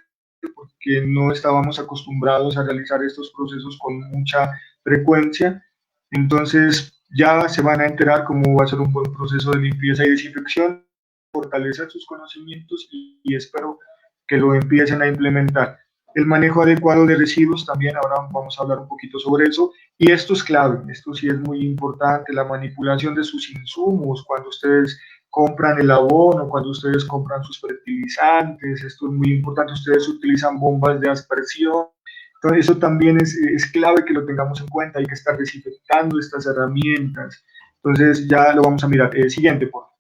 porque no estábamos acostumbrados a realizar estos procesos con mucha frecuencia. Entonces ya se van a enterar cómo va a ser un buen proceso de limpieza y desinfección, fortalecer sus conocimientos y espero que lo empiecen a implementar. El manejo adecuado de residuos también, ahora vamos a hablar un poquito sobre eso, y esto es clave, esto sí es muy importante, la manipulación de sus insumos, cuando ustedes compran el abono, cuando ustedes compran sus fertilizantes, esto es muy importante, ustedes utilizan bombas de aspersión. Entonces eso también es clave que lo tengamos en cuenta, hay que estar desinfectando estas herramientas. Entonces ya lo vamos a mirar. Siguiente, por favor.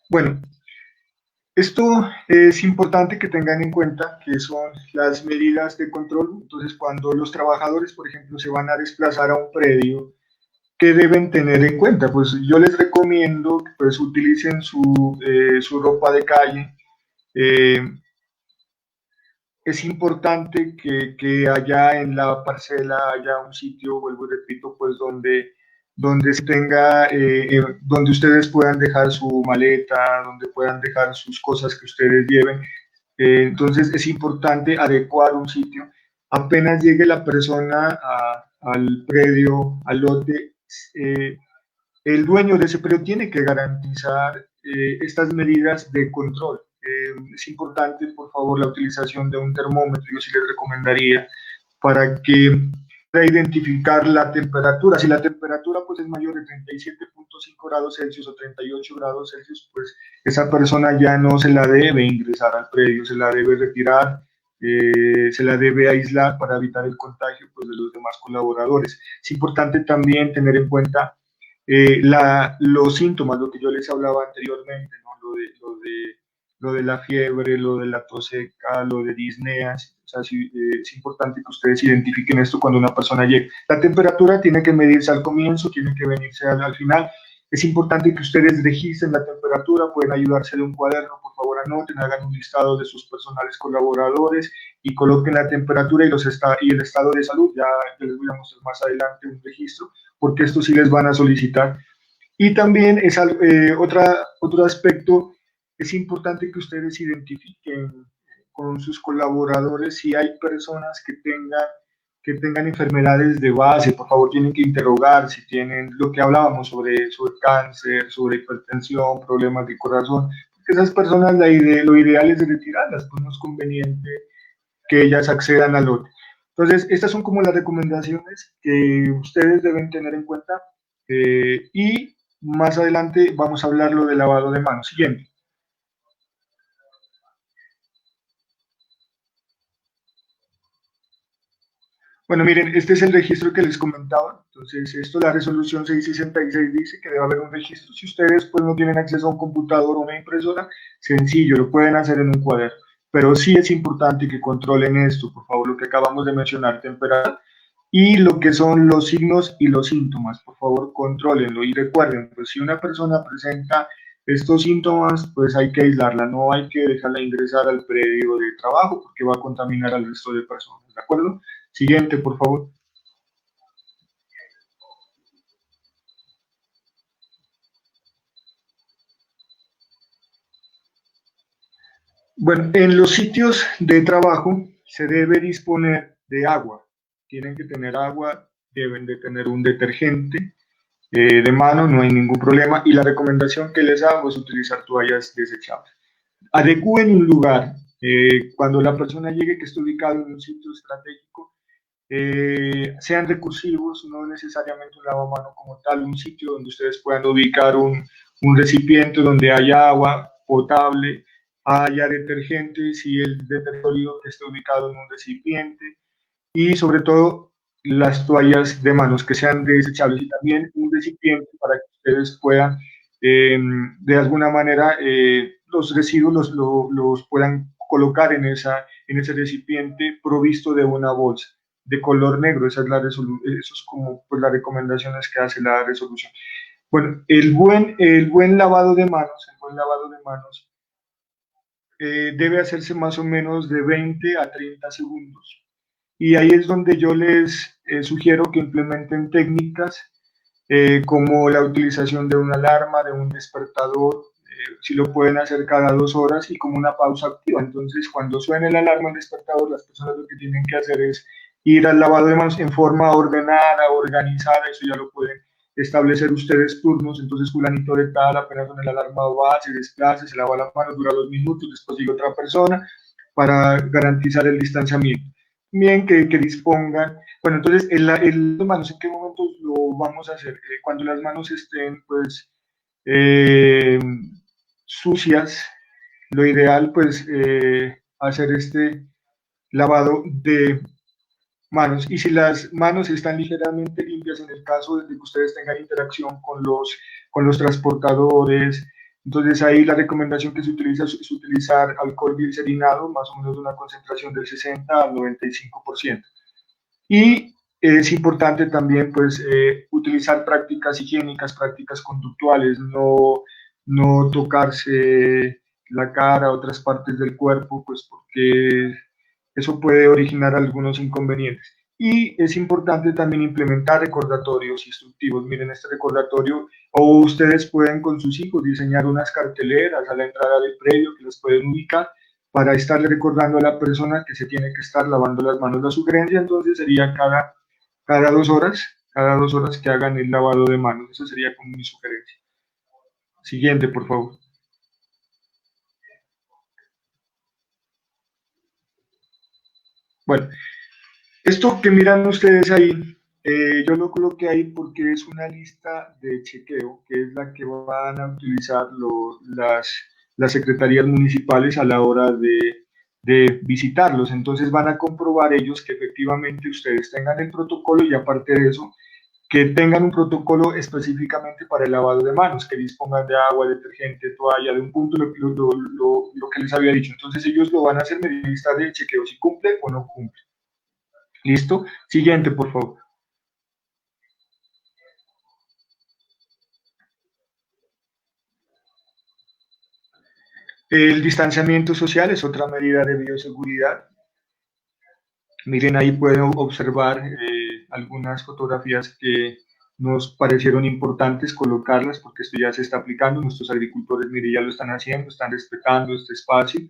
Bueno, esto es importante que tengan en cuenta que son las medidas de control. Entonces, cuando los trabajadores, por ejemplo, se van a desplazar a un predio, ¿qué deben tener en cuenta? Pues yo les recomiendo que pues, utilicen su ropa de calle. Es importante que allá en la parcela haya un sitio, vuelvo y repito, pues donde se tenga, donde ustedes puedan dejar su maleta, donde puedan dejar sus cosas que ustedes lleven. Entonces es importante adecuar un sitio. Apenas llegue la persona al predio, al lote, el dueño de ese predio tiene que garantizar estas medidas de control. Es importante, por favor, la utilización de un termómetro, yo sí les recomendaría, para que pueda identificar la temperatura. Si la temperatura pues, es mayor de 37.5 grados Celsius o 38 grados Celsius, pues esa persona ya no se la debe ingresar al predio, se la debe retirar, se la debe aislar para evitar el contagio pues, de los demás colaboradores. Es importante también tener en cuenta los síntomas, lo que yo les hablaba anteriormente, ¿no? Lo de la fiebre, lo de la tos seca, lo de disneas. O sea, sí, es importante que ustedes identifiquen esto cuando una persona llegue. La temperatura tiene que medirse al comienzo, tiene que venirse al final. Es importante que ustedes registren la temperatura, pueden ayudarse de un cuaderno, por favor anoten, hagan un listado de sus personales colaboradores y coloquen la temperatura y el estado de salud. Ya les voy a mostrar más adelante un registro, porque esto sí les van a solicitar. Y también es otro aspecto, es importante que ustedes identifiquen con sus colaboradores si hay personas que tengan enfermedades de base. Por favor, tienen que interrogar si tienen lo que hablábamos sobre cáncer, sobre hipertensión, problemas de corazón, porque esas personas lo ideal es retirarlas, pues no es conveniente que ellas accedan al lote. Entonces, estas son como las recomendaciones que ustedes deben tener en cuenta y más adelante vamos a hablar lo del lavado de manos. Siguiente. Bueno, miren, este es el registro que les comentaba. Entonces, esto, la resolución 666 dice que debe haber un registro. Si ustedes pues no tienen acceso a un computador o una impresora, sencillo, lo pueden hacer en un cuaderno. Pero sí es importante que controlen esto, por favor, lo que acabamos de mencionar, temperatura y lo que son los signos y los síntomas. Por favor, contrólenlo y recuerden, pues si una persona presenta estos síntomas, pues hay que aislarla, no hay que dejarla ingresar al predio de trabajo porque va a contaminar al resto de personas, ¿de acuerdo? Siguiente, por favor. Bueno, en los sitios de trabajo se debe disponer de agua. Tienen que tener agua, deben de tener un detergente de mano, no hay ningún problema. Y la recomendación que les hago es utilizar toallas desechables. Adecúen un lugar. Cuando la persona llegue, que esté ubicado en un sitio estratégico, sean recursivos, no necesariamente un lavamanos como tal, un sitio donde ustedes puedan ubicar un recipiente donde haya agua potable, haya detergentes y el detergente que esté ubicado en un recipiente y sobre todo las toallas de manos que sean desechables y también un recipiente para que ustedes puedan de alguna manera los residuos los puedan colocar en ese recipiente provisto de una bolsa de color negro. Esa es eso es como pues, las recomendaciones que hace la resolución. Bueno, el buen lavado de manos, debe hacerse más o menos de 20 a 30 segundos. Y ahí es donde yo les sugiero que implementen técnicas como la utilización de una alarma, de un despertador, si lo pueden hacer cada 2 horas y como una pausa activa. Entonces, cuando suene la alarma, el despertador, las personas lo que tienen que hacer es ir al lavado de manos en forma ordenada, organizada, eso ya lo pueden establecer ustedes turnos, entonces fulanito de tal, apenas suena la alarma va, se desplaza, se lava las manos, dura 2 minutos, después sigue otra persona para garantizar el distanciamiento. Bien, que dispongan. Bueno, entonces, las manos, ¿en qué momentos lo vamos a hacer? Cuando las manos estén, pues, eh, sucias, lo ideal, pues, hacer este lavado de manos. Y si las manos están ligeramente limpias, en el caso de que ustedes tengan interacción con los transportadores, entonces ahí la recomendación que se utiliza es utilizar alcohol glicerinado, más o menos de una concentración del 60 al 95%. Y es importante también pues utilizar prácticas higiénicas, prácticas conductuales, no tocarse la cara, otras partes del cuerpo, pues porque eso puede originar algunos inconvenientes. Y es importante también implementar recordatorios instructivos. Miren este recordatorio, o ustedes pueden con sus hijos diseñar unas carteleras a la entrada del predio que los pueden ubicar para estarle recordando a la persona que se tiene que estar lavando las manos. La sugerencia entonces sería cada 2 horas que hagan el lavado de manos. Esa sería como mi sugerencia. Siguiente, por favor. Bueno, esto que miran ustedes ahí, yo lo coloqué ahí porque es una lista de chequeo, que es la que van a utilizar las secretarías municipales a la hora de visitarlos. Entonces van a comprobar ellos que efectivamente ustedes tengan el protocolo y aparte de eso, que tengan un protocolo específicamente para el lavado de manos, que dispongan de agua, detergente, toalla, de un punto lo que les había dicho. Entonces ellos lo van a hacer mediante lista de chequeo, si cumple o no cumple. ¿Listo? Siguiente, por favor. El distanciamiento social es otra medida de bioseguridad. Miren, ahí pueden observar algunas fotografías que nos parecieron importantes colocarlas porque esto ya se está aplicando. Nuestros agricultores, mire, ya lo están haciendo, están respetando este espacio.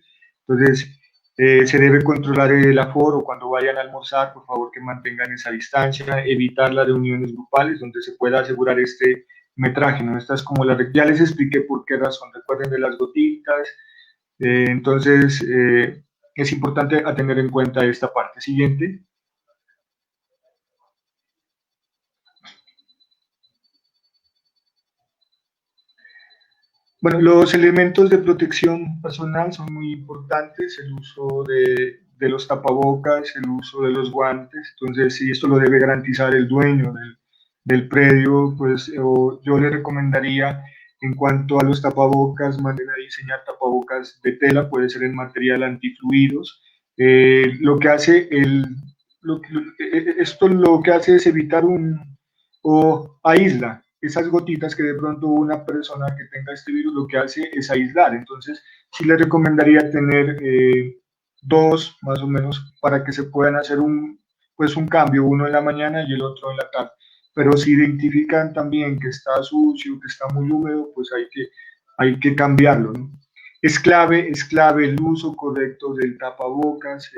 Entonces, se debe controlar el aforo cuando vayan a almorzar, por favor que mantengan esa distancia, evitar las reuniones grupales donde se pueda asegurar este metraje, ¿no? Esta es como ya les expliqué por qué razón, recuerden de las gotitas, entonces es importante a tener en cuenta esta parte. Siguiente. Bueno, los elementos de protección personal son muy importantes, el uso de los tapabocas, el uso de los guantes. Entonces, si esto lo debe garantizar el dueño del predio, pues yo le recomendaría, en cuanto a los tapabocas, manden a diseñar tapabocas de tela, puede ser en material antifluidos. Lo que hace esto lo que hace es evitar o aísla esas gotitas que de pronto una persona que tenga este virus lo que hace es aislar. Entonces, sí le recomendaría tener dos más o menos para que se puedan hacer un cambio, uno en la mañana y el otro en la tarde. Pero si identifican también que está sucio, que está muy húmedo, pues hay que cambiarlo, ¿no? Es clave el uso correcto del tapabocas.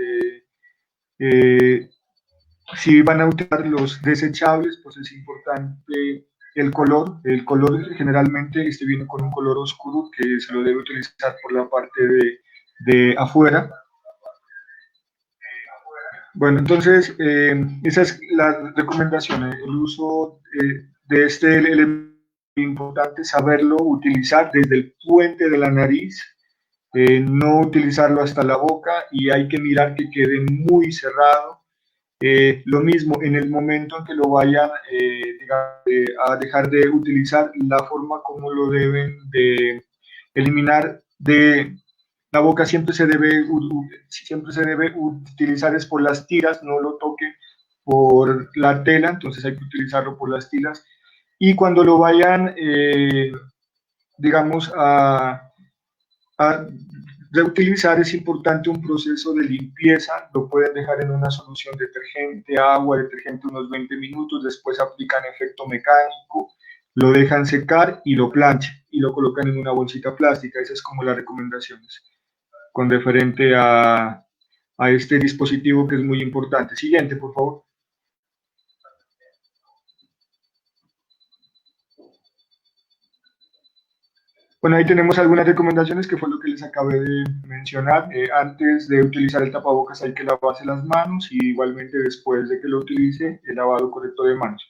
Si van a utilizar los desechables, pues es importante el color. El color generalmente viene con un color oscuro que se lo debe utilizar por la parte de afuera. Bueno, entonces, esa es la recomendación, el uso de este elemento importante, saberlo utilizar desde el puente de la nariz, no utilizarlo hasta la boca y hay que mirar que quede muy cerrado. Lo mismo, en el momento en que lo vayan a dejar de utilizar, la forma como lo deben de eliminar de la boca siempre se debe utilizar es por las tiras, no lo toquen por la tela, entonces hay que utilizarlo por las tiras. Y cuando lo vayan, digamos, a reutilizar, es importante un proceso de limpieza. Lo pueden dejar en una solución detergente, agua, detergente unos 20 minutos, después aplican efecto mecánico, lo dejan secar y lo planchan y lo colocan en una bolsita plástica. Esa es como las recomendaciones con referente a este dispositivo que es muy importante. Siguiente, por favor. Bueno, ahí tenemos algunas recomendaciones que fue lo que les acabé de mencionar. Antes de utilizar el tapabocas hay que lavarse las manos y igualmente después de que lo utilice, el lavado correcto de manos.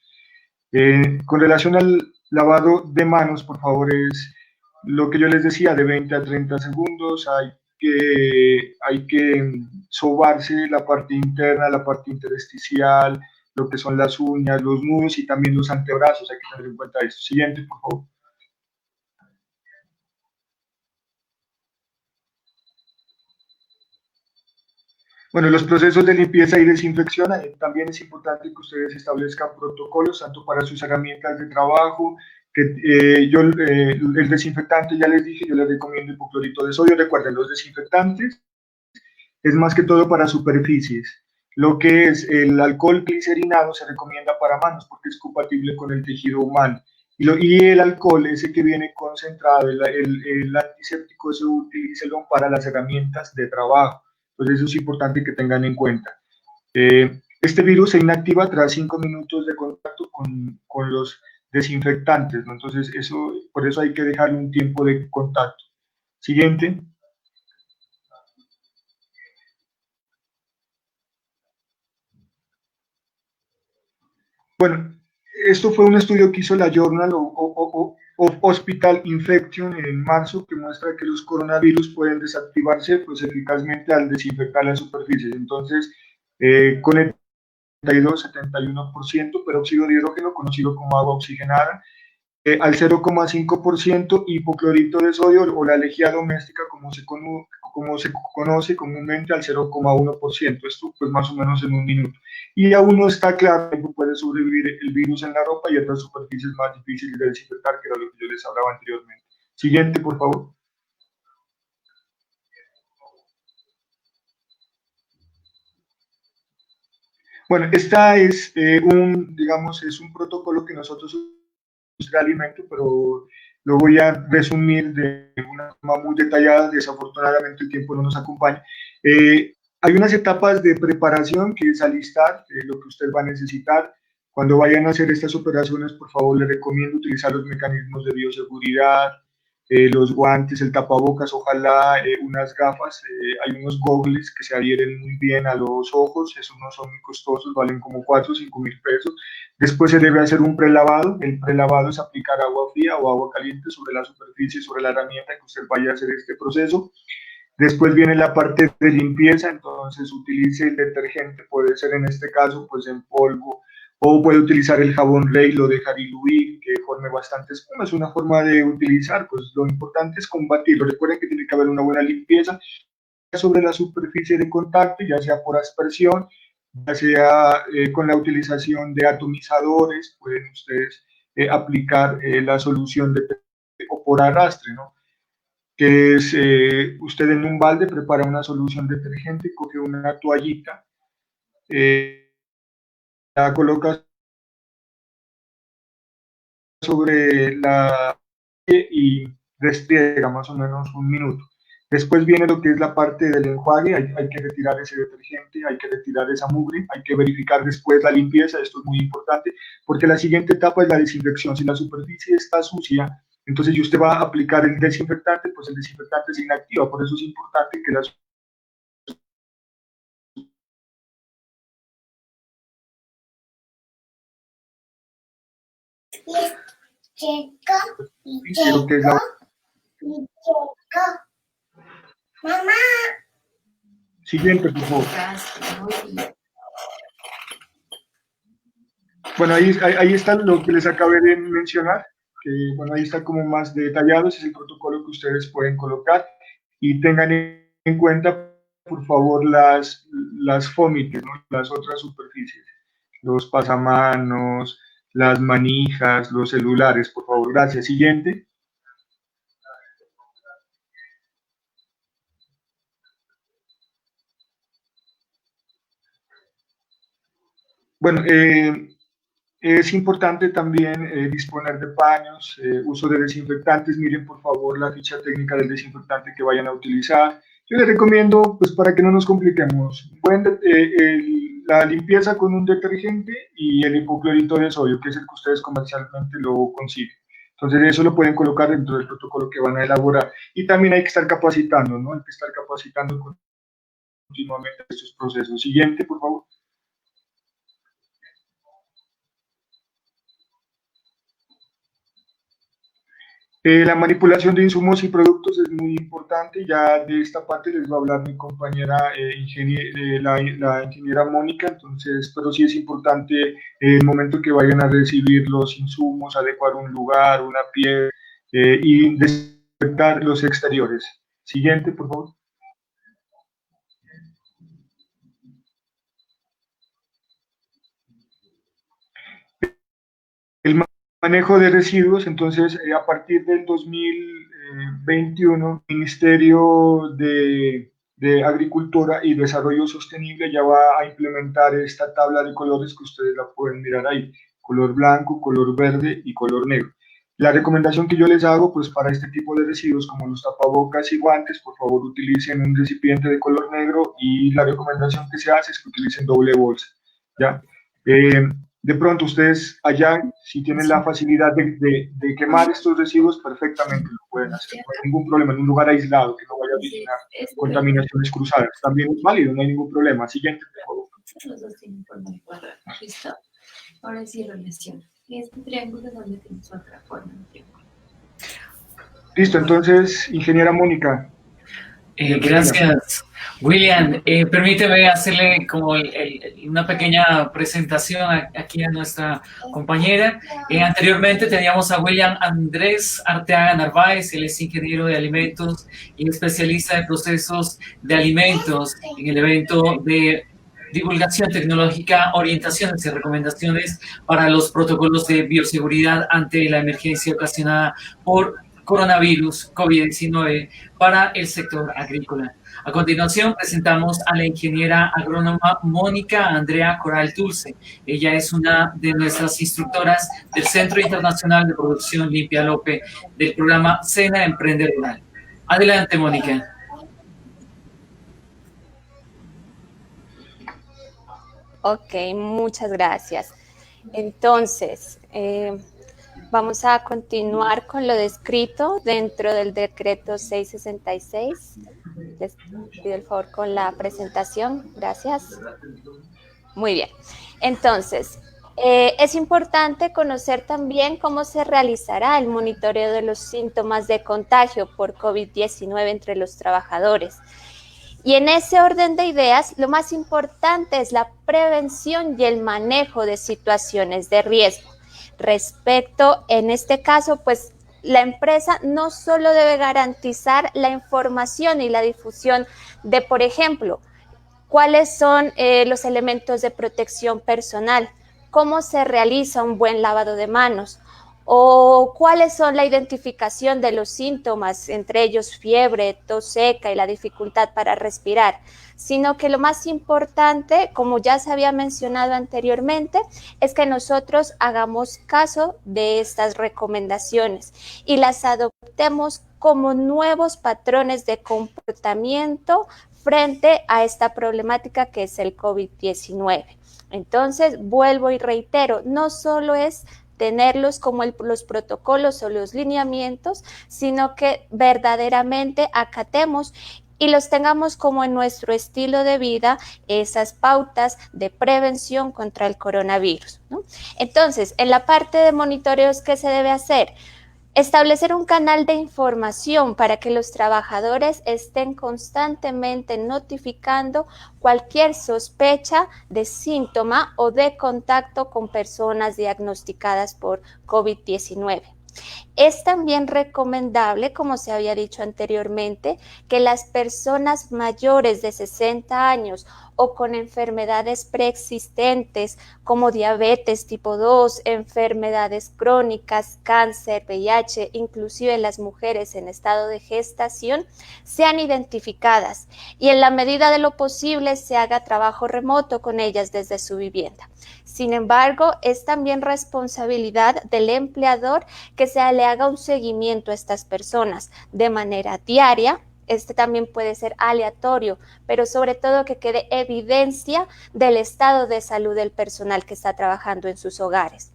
Con relación al lavado de manos, por favor, es lo que yo les decía, de 20 a 30 segundos. Hay que sobarse la parte interna, la parte intersticial, lo que son las uñas, los nudos y también los antebrazos. Hay que tener en cuenta esto. Siguiente, por favor. Bueno, los procesos de limpieza y desinfección, también es importante que ustedes establezcan protocolos, tanto para sus herramientas de trabajo, el desinfectante, ya les dije, yo les recomiendo hipoclorito de sodio. Recuerden, los desinfectantes es más que todo para superficies. Lo que es el alcohol glicerinado se recomienda para manos porque es compatible con el tejido humano. Y el alcohol, ese que viene concentrado, el antiséptico, ese utilícelo para las herramientas de trabajo. Entonces eso es importante que tengan en cuenta. Este virus se inactiva tras 5 minutos de contacto con los desinfectantes, ¿no? Entonces por eso hay que dejarle un tiempo de contacto. Siguiente. Bueno, esto fue un estudio que hizo la Journal of Hospital Infection en marzo, que muestra que los coronavirus pueden desactivarse pues, eficazmente al desinfectar las superficies. Entonces, con el 72-71%, peróxido de hidrógeno, conocido como agua oxigenada, al 0,5% hipoclorito de sodio o la lejía doméstica, como se conoce comúnmente, al 0,1%. Esto pues más o menos en un minuto. Y aún no está claro que puede sobrevivir el virus en la ropa y otras superficies más difíciles de desinfectar, que era lo que yo les hablaba anteriormente. Siguiente, por favor. Bueno, esta es es un protocolo que nosotros de alimento, pero lo voy a resumir de una forma muy detallada. Desafortunadamente el tiempo no nos acompaña. Hay unas etapas de preparación que es alistar lo que usted va a necesitar. Cuando vayan a hacer estas operaciones, por favor, les recomiendo utilizar los mecanismos de bioseguridad, los guantes, el tapabocas, ojalá unas gafas. Hay unos goggles que se adhieren muy bien a los ojos, esos no son muy costosos, valen como 4 o 5 mil pesos. Después se debe hacer un prelavado. El prelavado es aplicar agua fría o agua caliente sobre la superficie, sobre la herramienta que usted vaya a hacer este proceso. Después viene la parte de limpieza, entonces utilice el detergente, puede ser en este caso pues en polvo, o puede utilizar el jabón Rey, lo deja diluir, que forme bastante espuma, es una forma de utilizar, pues lo importante es combatirlo. Recuerden que tiene que haber una buena limpieza sobre la superficie de contacto, ya sea por aspersión, ya sea con la utilización de atomizadores, pueden ustedes aplicar la solución de o por arrastre, ¿no? Que es usted en un balde prepara una solución detergente, coge una toallita, la coloca sobre la y restriega más o menos un minuto. Después viene lo que es la parte del enjuague, hay que retirar ese detergente, hay que retirar esa mugre, hay que verificar después la limpieza, esto es muy importante, porque la siguiente etapa es la desinfección. Si la superficie está sucia, entonces si usted va a aplicar el desinfectante, pues el desinfectante se inactiva, por eso es importante que las Mamá. Siguiente, por favor. Bueno, ahí está lo que les acabé de mencionar, que bueno, ahí está como más detallado, ese es el protocolo que ustedes pueden colocar y tengan en cuenta, por favor, las fómites, ¿no? Las otras superficies, los pasamanos, las manijas, los celulares, por favor. Gracias. Siguiente. Bueno, es importante también disponer de paños, uso de desinfectantes. Miren, por favor, la ficha técnica del desinfectante que vayan a utilizar. Yo les recomiendo, pues para que no nos compliquemos, la limpieza con un detergente y el hipoclorito de sodio, que es el que ustedes comercialmente lo consiguen. Entonces, eso lo pueden colocar dentro del protocolo que van a elaborar. Y también hay que estar capacitando, ¿no? Hay que estar capacitando continuamente estos procesos. Siguiente, por favor. La manipulación de insumos y productos es muy importante. Ya de esta parte les va a hablar mi compañera la ingeniera Mónica. Entonces, pero sí es importante el momento que vayan a recibir los insumos, adecuar un lugar, una piel y desinfectar los exteriores. Siguiente, por favor. El manejo de residuos, entonces, a partir del 2021, el Ministerio de Agricultura y Desarrollo Sostenible ya va a implementar esta tabla de colores que ustedes la pueden mirar ahí, color blanco, color verde y color negro. La recomendación que yo les hago, pues para este tipo de residuos, como los tapabocas y guantes, por favor utilicen un recipiente de color negro y la recomendación que se hace es que utilicen doble bolsa, ¿ya? De pronto ustedes allá, si tienen la facilidad de quemar estos residuos, perfectamente lo pueden hacer. No hay ningún problema, en un lugar aislado, que no vaya a originar contaminaciones cruzadas. También es válido, no hay ningún problema. Siguiente, por favor. Los dos tienen forma de cuadrado. ¿Listo? Ahora sí relación. Este triángulo donde tienes otra forma de triángulo. Listo, entonces, ingeniera Mónica. Gracias, William. Permíteme hacerle como una pequeña presentación aquí a nuestra compañera. Anteriormente teníamos a William Andrés Arteaga Narváez, él es ingeniero de alimentos y especialista de procesos de alimentos en el evento de divulgación tecnológica, orientaciones y recomendaciones para los protocolos de bioseguridad ante la emergencia ocasionada por coronavirus COVID-19 para el sector agrícola. A continuación presentamos a la ingeniera agrónoma Mónica Andrea Coral Dulce. Ella es una de nuestras instructoras del Centro Internacional de Producción Limpia Lope del programa SENA Emprende Rural. Adelante, Mónica. Ok, muchas gracias. Entonces, vamos a continuar con lo descrito dentro del decreto 666. Les pido el favor con la presentación. Gracias. Muy bien. Entonces, Es importante conocer también cómo se realizará el monitoreo de los síntomas de contagio por COVID-19 entre los trabajadores. Y en ese orden de ideas, lo más importante es la prevención y el manejo de situaciones de riesgo. Respecto, en este caso, pues la empresa no solo debe garantizar la información y la difusión de, por ejemplo, cuáles son los elementos de protección personal, cómo se realiza un buen lavado de manos, o cuáles son la identificación de los síntomas, entre ellos fiebre, tos seca y la dificultad para respirar, sino que lo más importante, como ya se había mencionado anteriormente, es que nosotros hagamos caso de estas recomendaciones y las adoptemos como nuevos patrones de comportamiento frente a esta problemática que es el COVID-19. Entonces, vuelvo y reitero, no solo es tenerlos como los protocolos o los lineamientos, sino que verdaderamente acatemos y los tengamos como en nuestro estilo de vida esas pautas de prevención contra el coronavirus, ¿no? Entonces, en la parte de monitoreos, ¿qué se debe hacer? Establecer un canal de información para que los trabajadores estén constantemente notificando cualquier sospecha de síntoma o de contacto con personas diagnosticadas por COVID-19. Es también recomendable, como se había dicho anteriormente, que las personas mayores de 60 años o con enfermedades preexistentes como diabetes tipo 2, enfermedades crónicas, cáncer, VIH, inclusive las mujeres en estado de gestación, sean identificadas y en la medida de lo posible se haga trabajo remoto con ellas desde su vivienda. Sin embargo, es también responsabilidad del empleador que se le haga un seguimiento a estas personas de manera diaria. Este también puede ser aleatorio, pero sobre todo que quede evidencia del estado de salud del personal que está trabajando en sus hogares.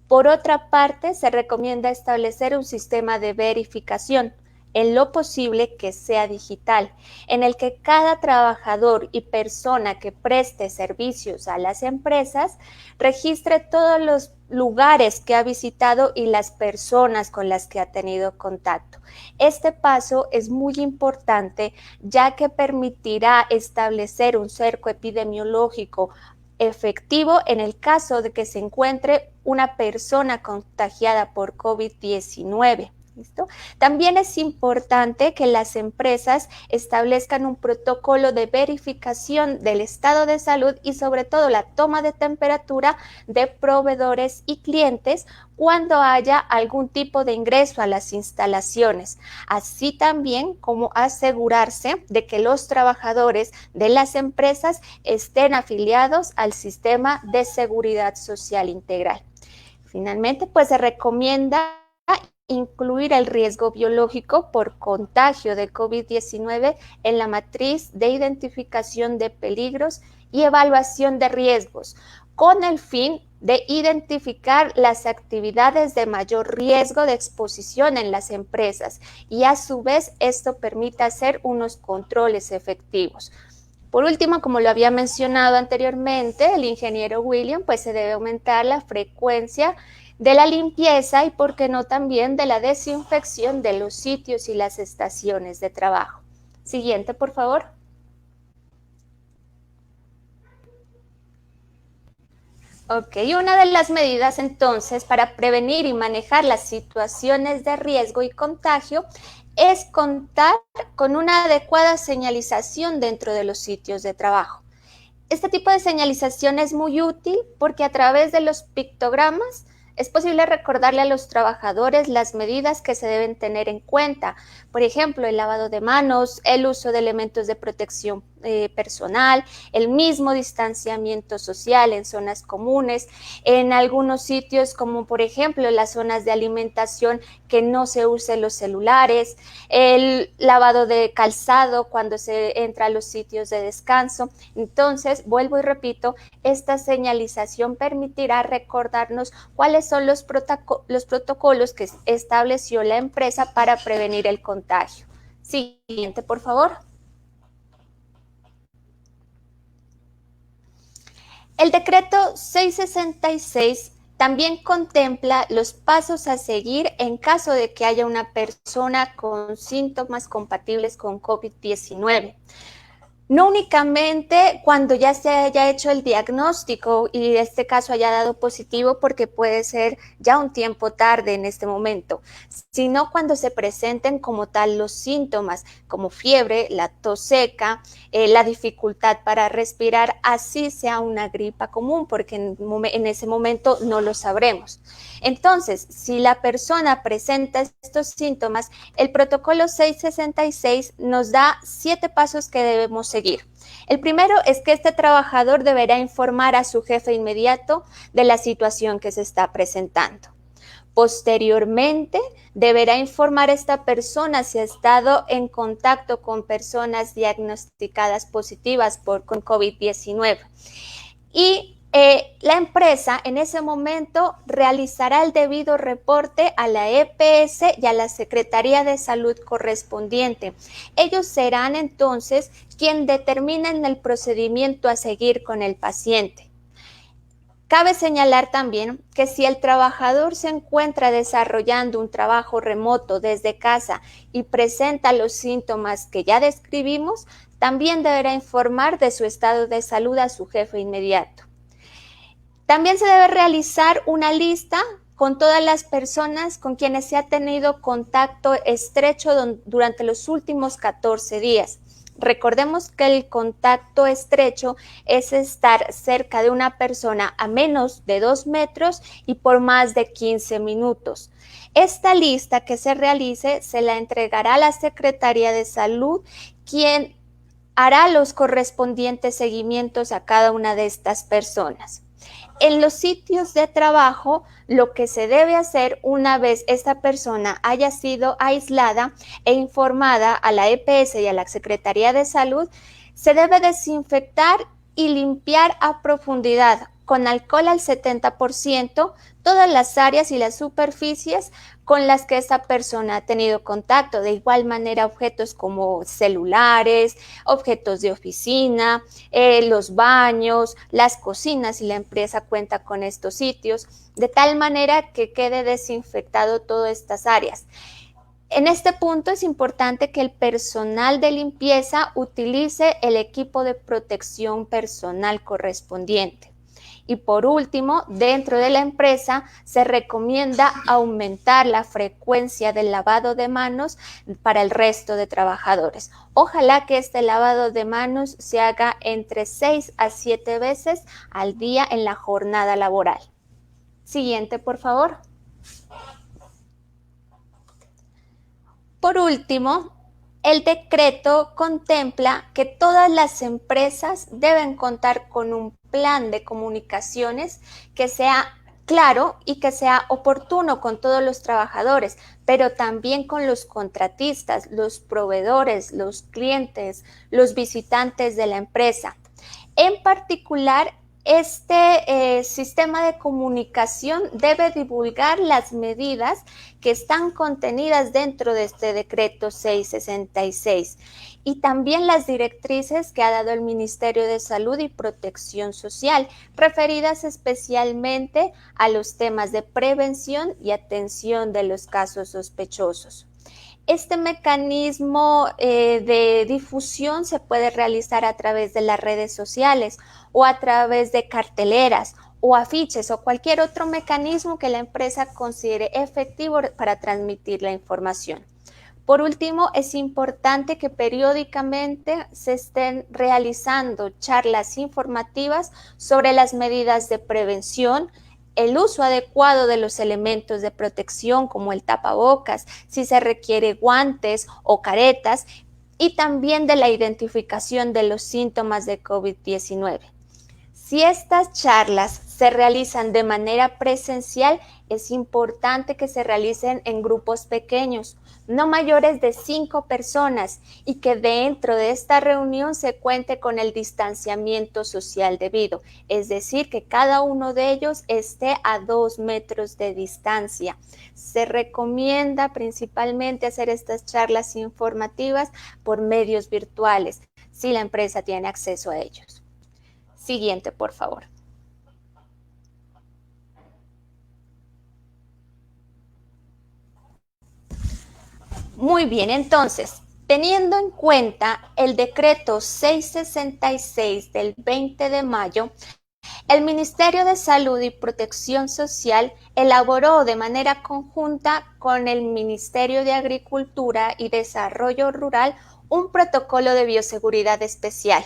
Por otra parte, se recomienda establecer un sistema de verificación, en lo posible que sea digital, en el que cada trabajador y persona que preste servicios a las empresas registre todos los lugares que ha visitado y las personas con las que ha tenido contacto. Este paso es muy importante ya que permitirá establecer un cerco epidemiológico efectivo en el caso de que se encuentre una persona contagiada por COVID-19. ¿Listo? También es importante que las empresas establezcan un protocolo de verificación del estado de salud y sobre todo la toma de temperatura de proveedores y clientes cuando haya algún tipo de ingreso a las instalaciones, así también como asegurarse de que los trabajadores de las empresas estén afiliados al sistema de seguridad social integral. Finalmente, pues se recomienda incluir el riesgo biológico por contagio de COVID-19 en la matriz de identificación de peligros y evaluación de riesgos, con el fin de identificar las actividades de mayor riesgo de exposición en las empresas y a su vez esto permite hacer unos controles efectivos. Por último, como lo había mencionado anteriormente, el ingeniero William, pues se debe aumentar la frecuencia de la limpieza y, por qué no, también de la desinfección de los sitios y las estaciones de trabajo. Siguiente, por favor. Ok, una de las medidas entonces para prevenir y manejar las situaciones de riesgo y contagio es contar con una adecuada señalización dentro de los sitios de trabajo. Este tipo de señalización es muy útil porque a través de los pictogramas es posible recordarle a los trabajadores las medidas que se deben tener en cuenta. Por ejemplo, el lavado de manos, el uso de elementos de protección personal, el mismo distanciamiento social en zonas comunes, en algunos sitios como por ejemplo en las zonas de alimentación que no se usen los celulares, el lavado de calzado cuando se entra a los sitios de descanso. Entonces, vuelvo y repito, esta señalización permitirá recordarnos cuáles son los protocolos que estableció la empresa para prevenir el contagio. Siguiente, por favor. El decreto 666 también contempla los pasos a seguir en caso de que haya una persona con síntomas compatibles con COVID-19. No únicamente cuando ya se haya hecho el diagnóstico y este caso haya dado positivo, porque puede ser ya un tiempo tarde en este momento, sino cuando se presenten como tal los síntomas, como fiebre, la tos seca, la dificultad para respirar, así sea una gripa común, porque en ese momento no lo sabremos. Entonces, si la persona presenta estos síntomas, el protocolo 666 nos da 7 pasos que debemos seguir. El primero es que este trabajador deberá informar a su jefe inmediato de la situación que se está presentando. Posteriormente, deberá informar a esta persona si ha estado en contacto con personas diagnosticadas positivas con COVID-19. Y la empresa en ese momento realizará el debido reporte a la EPS y a la Secretaría de Salud correspondiente. Ellos serán entonces quien determinen el procedimiento a seguir con el paciente. Cabe señalar también que si el trabajador se encuentra desarrollando un trabajo remoto desde casa y presenta los síntomas que ya describimos, también deberá informar de su estado de salud a su jefe inmediato. También se debe realizar una lista con todas las personas con quienes se ha tenido contacto estrecho durante los últimos 14 días. Recordemos que el contacto estrecho es estar cerca de una persona a menos de 2 metros y por más de 15 minutos. Esta lista que se realice se la entregará a la Secretaría de Salud, quien hará los correspondientes seguimientos a cada una de estas personas. En los sitios de trabajo, lo que se debe hacer una vez esta persona haya sido aislada e informada a la EPS y a la Secretaría de Salud, se debe desinfectar y limpiar a profundidad con alcohol al 70% todas las áreas y las superficies con las que esta persona ha tenido contacto. De igual manera, objetos como celulares, objetos de oficina, los baños, las cocinas, si la empresa cuenta con estos sitios, de tal manera que quede desinfectado todas estas áreas. En este punto es importante que el personal de limpieza utilice el equipo de protección personal correspondiente. Y por último, dentro de la empresa se recomienda aumentar la frecuencia del lavado de manos para el resto de trabajadores. Ojalá que este lavado de manos se haga entre 6 a 7 veces al día en la jornada laboral. Siguiente, por favor. Por último, el decreto contempla que todas las empresas deben contar con un plan de comunicaciones que sea claro y que sea oportuno con todos los trabajadores, pero también con los contratistas, los proveedores, los clientes, los visitantes de la empresa. En particular, este sistema de comunicación debe divulgar las medidas que están contenidas dentro de este decreto 666 y también las directrices que ha dado el Ministerio de Salud y Protección Social, referidas especialmente a los temas de prevención y atención de los casos sospechosos. Este mecanismo de difusión se puede realizar a través de las redes sociales o a través de carteleras o afiches o cualquier otro mecanismo que la empresa considere efectivo para transmitir la información. Por último, es importante que periódicamente se estén realizando charlas informativas sobre las medidas de prevención, el uso adecuado de los elementos de protección como el tapabocas, si se requiere guantes o caretas, y también de la identificación de los síntomas de COVID-19. Si estas charlas se realizan de manera presencial, es importante que se realicen en grupos pequeños, no mayores de 5 personas, y que dentro de esta reunión se cuente con el distanciamiento social debido, es decir, que cada uno de ellos esté a 2 metros de distancia. Se recomienda principalmente hacer estas charlas informativas por medios virtuales, si la empresa tiene acceso a ellos. Siguiente, por favor. Muy bien, entonces, teniendo en cuenta el decreto 666 del 20 de mayo, el Ministerio de Salud y Protección Social elaboró de manera conjunta con el Ministerio de Agricultura y Desarrollo Rural un protocolo de bioseguridad especial.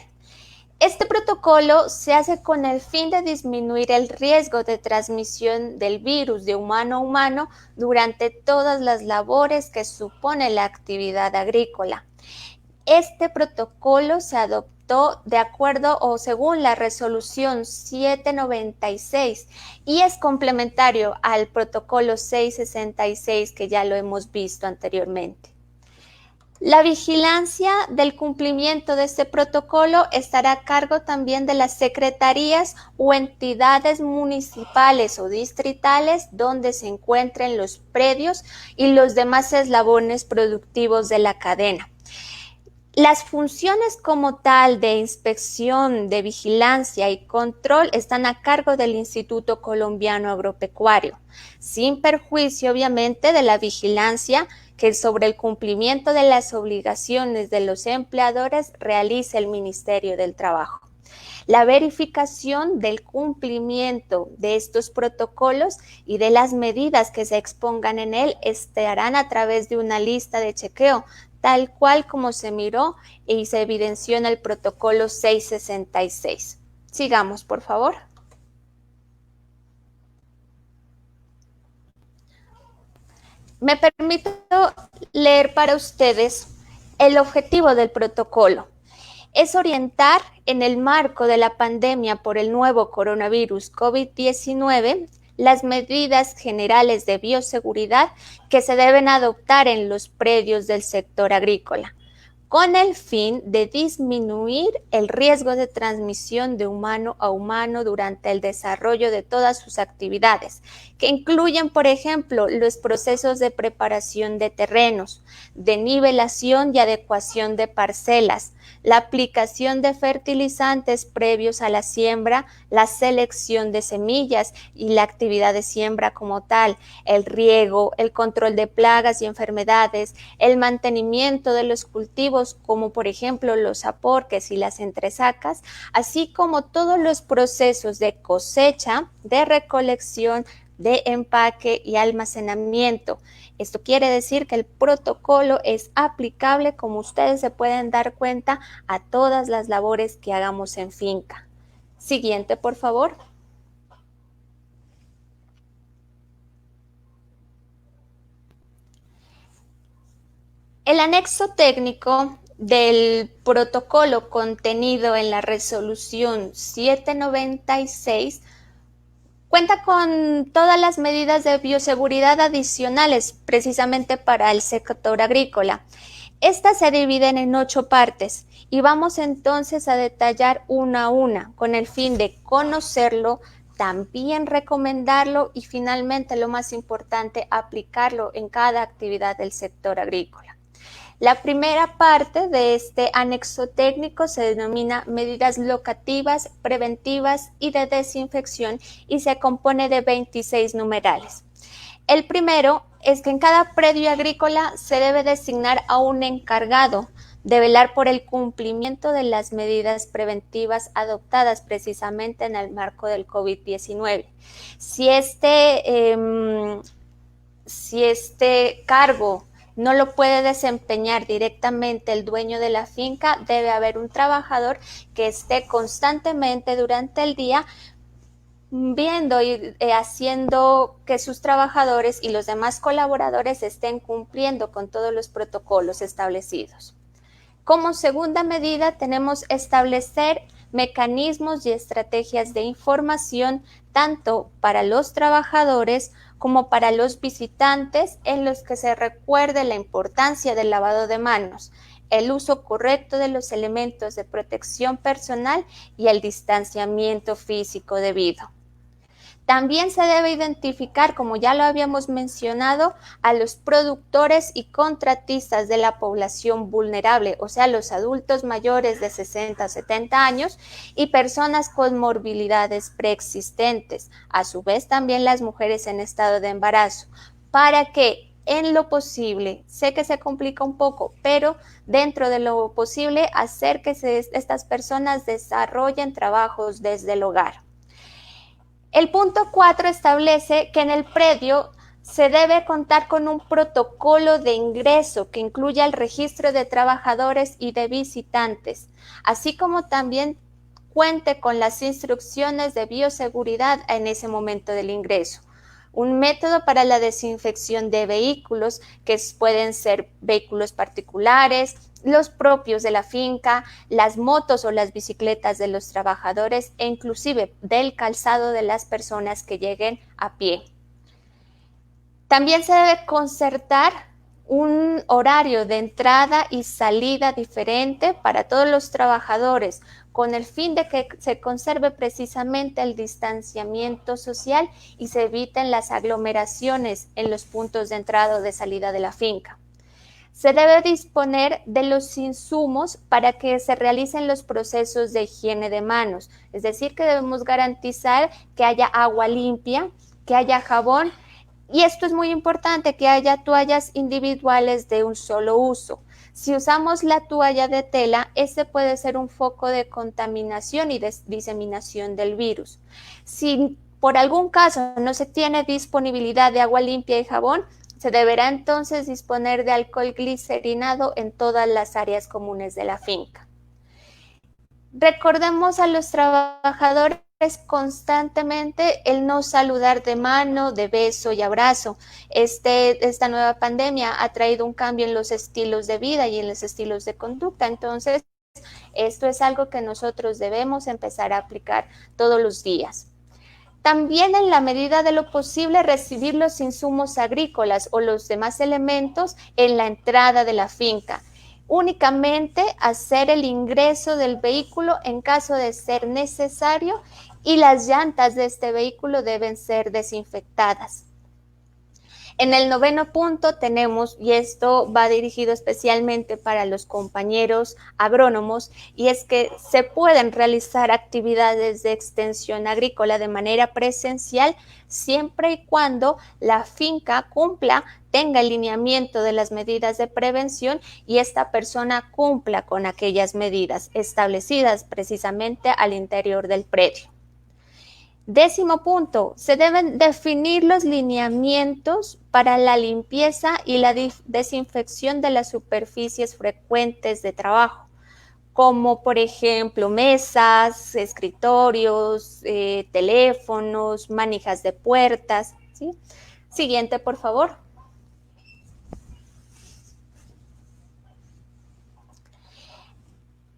Este protocolo se hace con el fin de disminuir el riesgo de transmisión del virus de humano a humano durante todas las labores que supone la actividad agrícola. Este protocolo se adoptó de acuerdo o según la resolución 796 y es complementario al protocolo 666 que ya lo hemos visto anteriormente. La vigilancia del cumplimiento de este protocolo estará a cargo también de las secretarías o entidades municipales o distritales donde se encuentren los predios y los demás eslabones productivos de la cadena. Las funciones como tal de inspección, de vigilancia y control están a cargo del Instituto Colombiano Agropecuario, sin perjuicio obviamente de la vigilancia que sobre el cumplimiento de las obligaciones de los empleadores realiza el Ministerio del Trabajo. La verificación del cumplimiento de estos protocolos y de las medidas que se expongan en él estarán a través de una lista de chequeo, tal cual como se miró y se evidenció en el protocolo 666. Sigamos, por favor. Me permito leer para ustedes el objetivo del protocolo. Es orientar en el marco de la pandemia por el nuevo coronavirus COVID-19 las medidas generales de bioseguridad que se deben adoptar en los predios del sector agrícola, con el fin de disminuir el riesgo de transmisión de humano a humano durante el desarrollo de todas sus actividades, que incluyen, por ejemplo, los procesos de preparación de terrenos, de nivelación y adecuación de parcelas, la aplicación de fertilizantes previos a la siembra, la selección de semillas y la actividad de siembra como tal, el riego, el control de plagas y enfermedades, el mantenimiento de los cultivos como por ejemplo los aporques y las entresacas, así como todos los procesos de cosecha, de recolección, de empaque y almacenamiento. Esto quiere decir que el protocolo es aplicable, como ustedes se pueden dar cuenta, a todas las labores que hagamos en finca. Siguiente, por favor. El anexo técnico del protocolo contenido en la resolución 796 cuenta con todas las medidas de bioseguridad adicionales precisamente para el sector agrícola. Estas se dividen en 8 partes y vamos entonces a detallar una a una con el fin de conocerlo, también recomendarlo y finalmente lo más importante, aplicarlo en cada actividad del sector agrícola. La primera parte de este anexo técnico se denomina medidas locativas, preventivas y de desinfección y se compone de 26 numerales. El primero es que en cada predio agrícola se debe designar a un encargado de velar por el cumplimiento de las medidas preventivas adoptadas precisamente en el marco del COVID-19. Si este cargo no lo puede desempeñar directamente el dueño de la finca, debe haber un trabajador que esté constantemente durante el día viendo y haciendo que sus trabajadores y los demás colaboradores estén cumpliendo con todos los protocolos establecidos. Como segunda medida tenemos establecer mecanismos y estrategias de información tanto para los trabajadores como para los visitantes en los que se recuerde la importancia del lavado de manos, el uso correcto de los elementos de protección personal y el distanciamiento físico debido. También se debe identificar, como ya lo habíamos mencionado, a los productores y contratistas de la población vulnerable, o sea, los adultos mayores de 60 a 70 años y personas con morbilidades preexistentes, a su vez también las mujeres en estado de embarazo, para que en lo posible, sé que se complica un poco, pero dentro de lo posible, hacer que estas personas desarrollen trabajos desde el hogar. El punto 4 establece que en el predio se debe contar con un protocolo de ingreso que incluya el registro de trabajadores y de visitantes, así como también cuente con las instrucciones de bioseguridad en ese momento del ingreso. Un método para la desinfección de vehículos, que pueden ser vehículos particulares, los propios de la finca, las motos o las bicicletas de los trabajadores e inclusive del calzado de las personas que lleguen a pie. También se debe concertar un horario de entrada y salida diferente para todos los trabajadores, con el fin de que se conserve precisamente el distanciamiento social y se eviten las aglomeraciones en los puntos de entrada o de salida de la finca. Se debe disponer de los insumos para que se realicen los procesos de higiene de manos, es decir, que debemos garantizar que haya agua limpia, que haya jabón, y esto es muy importante, que haya toallas individuales de un solo uso. Si usamos la toalla de tela, este puede ser un foco de contaminación y de diseminación del virus. Si por algún caso no se tiene disponibilidad de agua limpia y jabón, se deberá entonces disponer de alcohol glicerinado en todas las áreas comunes de la finca. Recordemos a los trabajadores constantemente el no saludar de mano, de beso y abrazo. Esta nueva pandemia ha traído un cambio en los estilos de vida y en los estilos de conducta. Entonces, esto es algo que nosotros debemos empezar a aplicar todos los días. También, en la medida de lo posible, recibir los insumos agrícolas o los demás elementos en la entrada de la finca. Únicamente hacer el ingreso del vehículo en caso de ser necesario, y las llantas de este vehículo deben ser desinfectadas. En el 9º punto tenemos, y esto va dirigido especialmente para los compañeros agrónomos, y es que se pueden realizar actividades de extensión agrícola de manera presencial siempre y cuando la finca tenga el lineamiento de las medidas de prevención y esta persona cumpla con aquellas medidas establecidas precisamente al interior del predio. 10º punto, se deben definir los lineamientos para la limpieza y la desinfección de las superficies frecuentes de trabajo, como por ejemplo mesas, escritorios, teléfonos, manijas de puertas, ¿sí? Siguiente, por favor.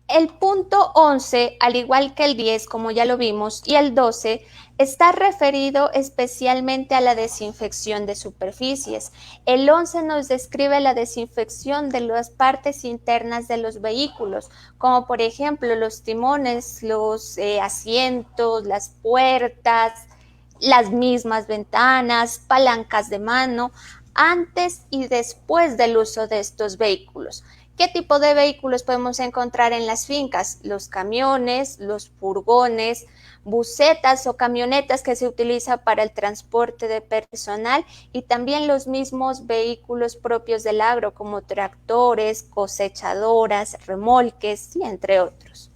El punto 11, al igual que el 10, como ya lo vimos, y el 12, está referido especialmente a la desinfección de superficies. El 11 nos describe la desinfección de las partes internas de los vehículos, como por ejemplo los timones, los asientos, las puertas, las mismas ventanas, palancas de mano, antes y después del uso de estos vehículos. ¿Qué tipo de vehículos podemos encontrar en las fincas? Los camiones, los furgones, busetas o camionetas que se utilizan para el transporte de personal, y también los mismos vehículos propios del agro como tractores, cosechadoras, remolques y entre otros.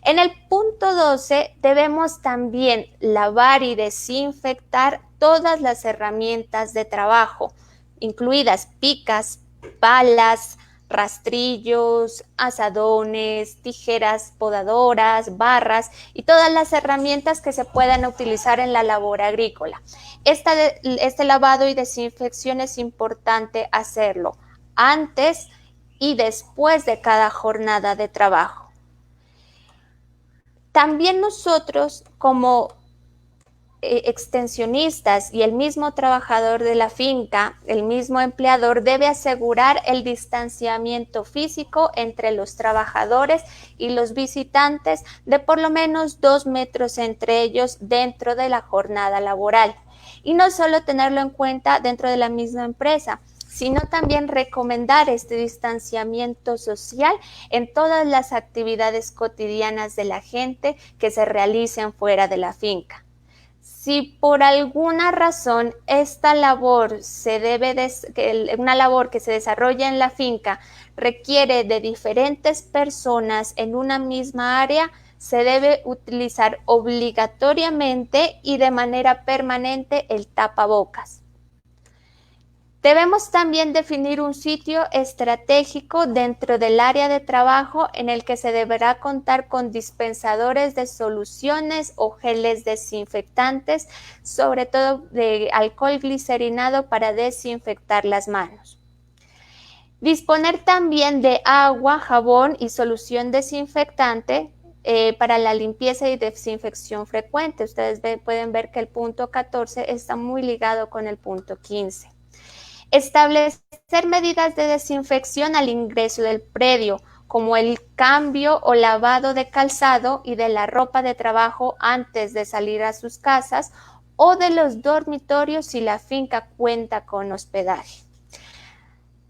En el punto 12 debemos también lavar y desinfectar todas las herramientas de trabajo, incluidas picas, palas, rastrillos, azadones, tijeras podadoras, barras y todas las herramientas que se puedan utilizar en la labor agrícola. Este lavado y desinfección es importante hacerlo antes y después de cada jornada de trabajo. También nosotros, como extensionistas y el mismo trabajador de la finca, el mismo empleador, debe asegurar el distanciamiento físico entre los trabajadores y los visitantes de por lo menos 2 metros entre ellos dentro de la jornada laboral. Y no solo tenerlo en cuenta dentro de la misma empresa, sino también recomendar este distanciamiento social en todas las actividades cotidianas de la gente que se realicen fuera de la finca. Si por alguna razón esta labor una labor que se desarrolla en la finca requiere de diferentes personas en una misma área, se debe utilizar obligatoriamente y de manera permanente el tapabocas. Debemos también definir un sitio estratégico dentro del área de trabajo en el que se deberá contar con dispensadores de soluciones o geles desinfectantes, sobre todo de alcohol glicerinado para desinfectar las manos. Disponer también de agua, jabón y solución desinfectante para la limpieza y desinfección frecuente. Ustedes pueden ver que el punto 14 está muy ligado con el punto 15. Establecer medidas de desinfección al ingreso del predio, como el cambio o lavado de calzado y de la ropa de trabajo antes de salir a sus casas o de los dormitorios si la finca cuenta con hospedaje.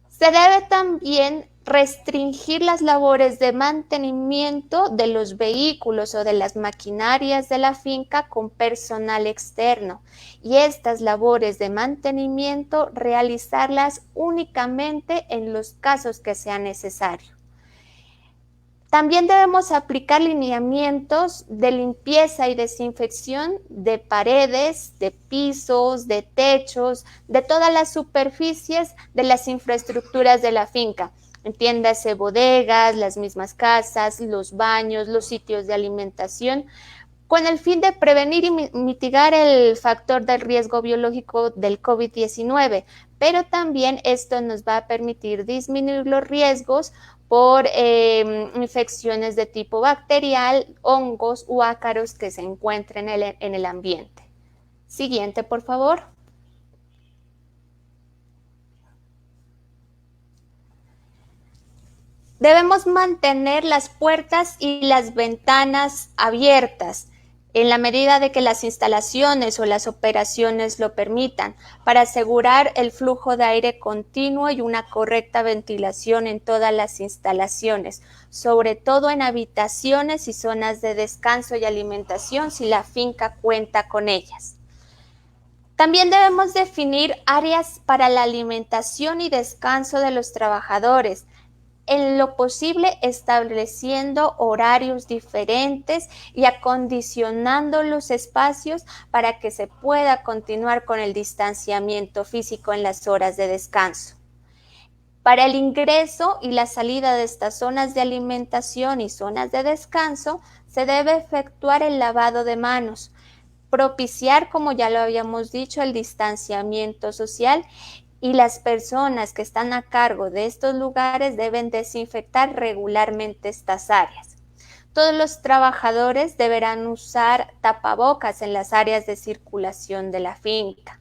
Se debe también restringir las labores de mantenimiento de los vehículos o de las maquinarias de la finca con personal externo, y estas labores de mantenimiento realizarlas únicamente en los casos que sea necesario. También debemos aplicar lineamientos de limpieza y desinfección de paredes, de pisos, de techos, de todas las superficies de las infraestructuras de la finca. Entiéndase bodegas, las mismas casas, los baños, los sitios de alimentación, con el fin de prevenir y mitigar el factor del riesgo biológico del COVID-19, pero también esto nos va a permitir disminuir los riesgos por infecciones de tipo bacterial, hongos u ácaros que se encuentren en el ambiente. Siguiente, por favor. Debemos mantener las puertas y las ventanas abiertas en la medida de que las instalaciones o las operaciones lo permitan, para asegurar el flujo de aire continuo y una correcta ventilación en todas las instalaciones, sobre todo en habitaciones y zonas de descanso y alimentación si la finca cuenta con ellas. También debemos definir áreas para la alimentación y descanso de los trabajadores, en lo posible estableciendo horarios diferentes y acondicionando los espacios para que se pueda continuar con el distanciamiento físico en las horas de descanso. Para el ingreso y la salida de estas zonas de alimentación y zonas de descanso, se debe efectuar el lavado de manos, propiciar, como ya lo habíamos dicho, el distanciamiento social, y las personas que están a cargo de estos lugares deben desinfectar regularmente estas áreas. Todos los trabajadores deberán usar tapabocas en las áreas de circulación de la finca.